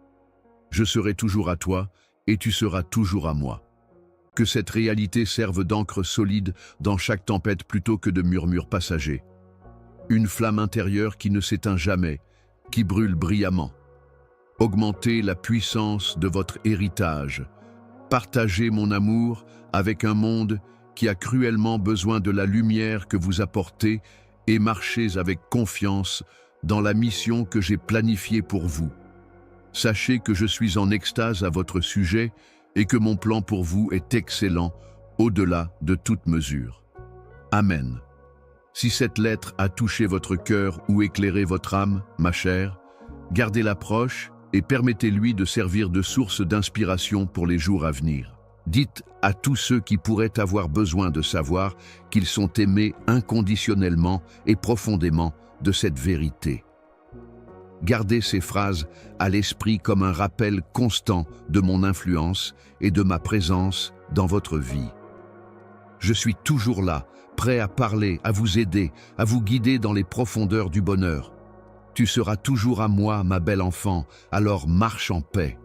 Je serai toujours à toi et tu seras toujours à moi. Que cette réalité serve d'encre solide dans chaque tempête plutôt que de murmures passagers. Une flamme intérieure qui ne s'éteint jamais, qui brûle brillamment. Augmentez la puissance de votre héritage. Partagez mon amour avec un monde qui a cruellement besoin de la lumière que vous apportez et marchez avec confiance dans la mission que j'ai planifiée pour vous. Sachez que je suis en extase à votre sujet et que mon plan pour vous est excellent, au-delà de toute mesure. Amen. Si cette lettre a touché votre cœur ou éclairé votre âme, ma chère, gardez-la proche et permettez-lui de servir de source d'inspiration pour les jours à venir. Dites à tous ceux qui pourraient avoir besoin de savoir qu'ils sont aimés inconditionnellement et profondément de cette vérité. Gardez ces phrases à l'esprit comme un rappel constant de mon influence et de ma présence dans votre vie. Je suis toujours là, prêt à parler, à vous aider, à vous guider dans les profondeurs du bonheur. Tu seras toujours à moi, ma belle enfant, alors marche en paix.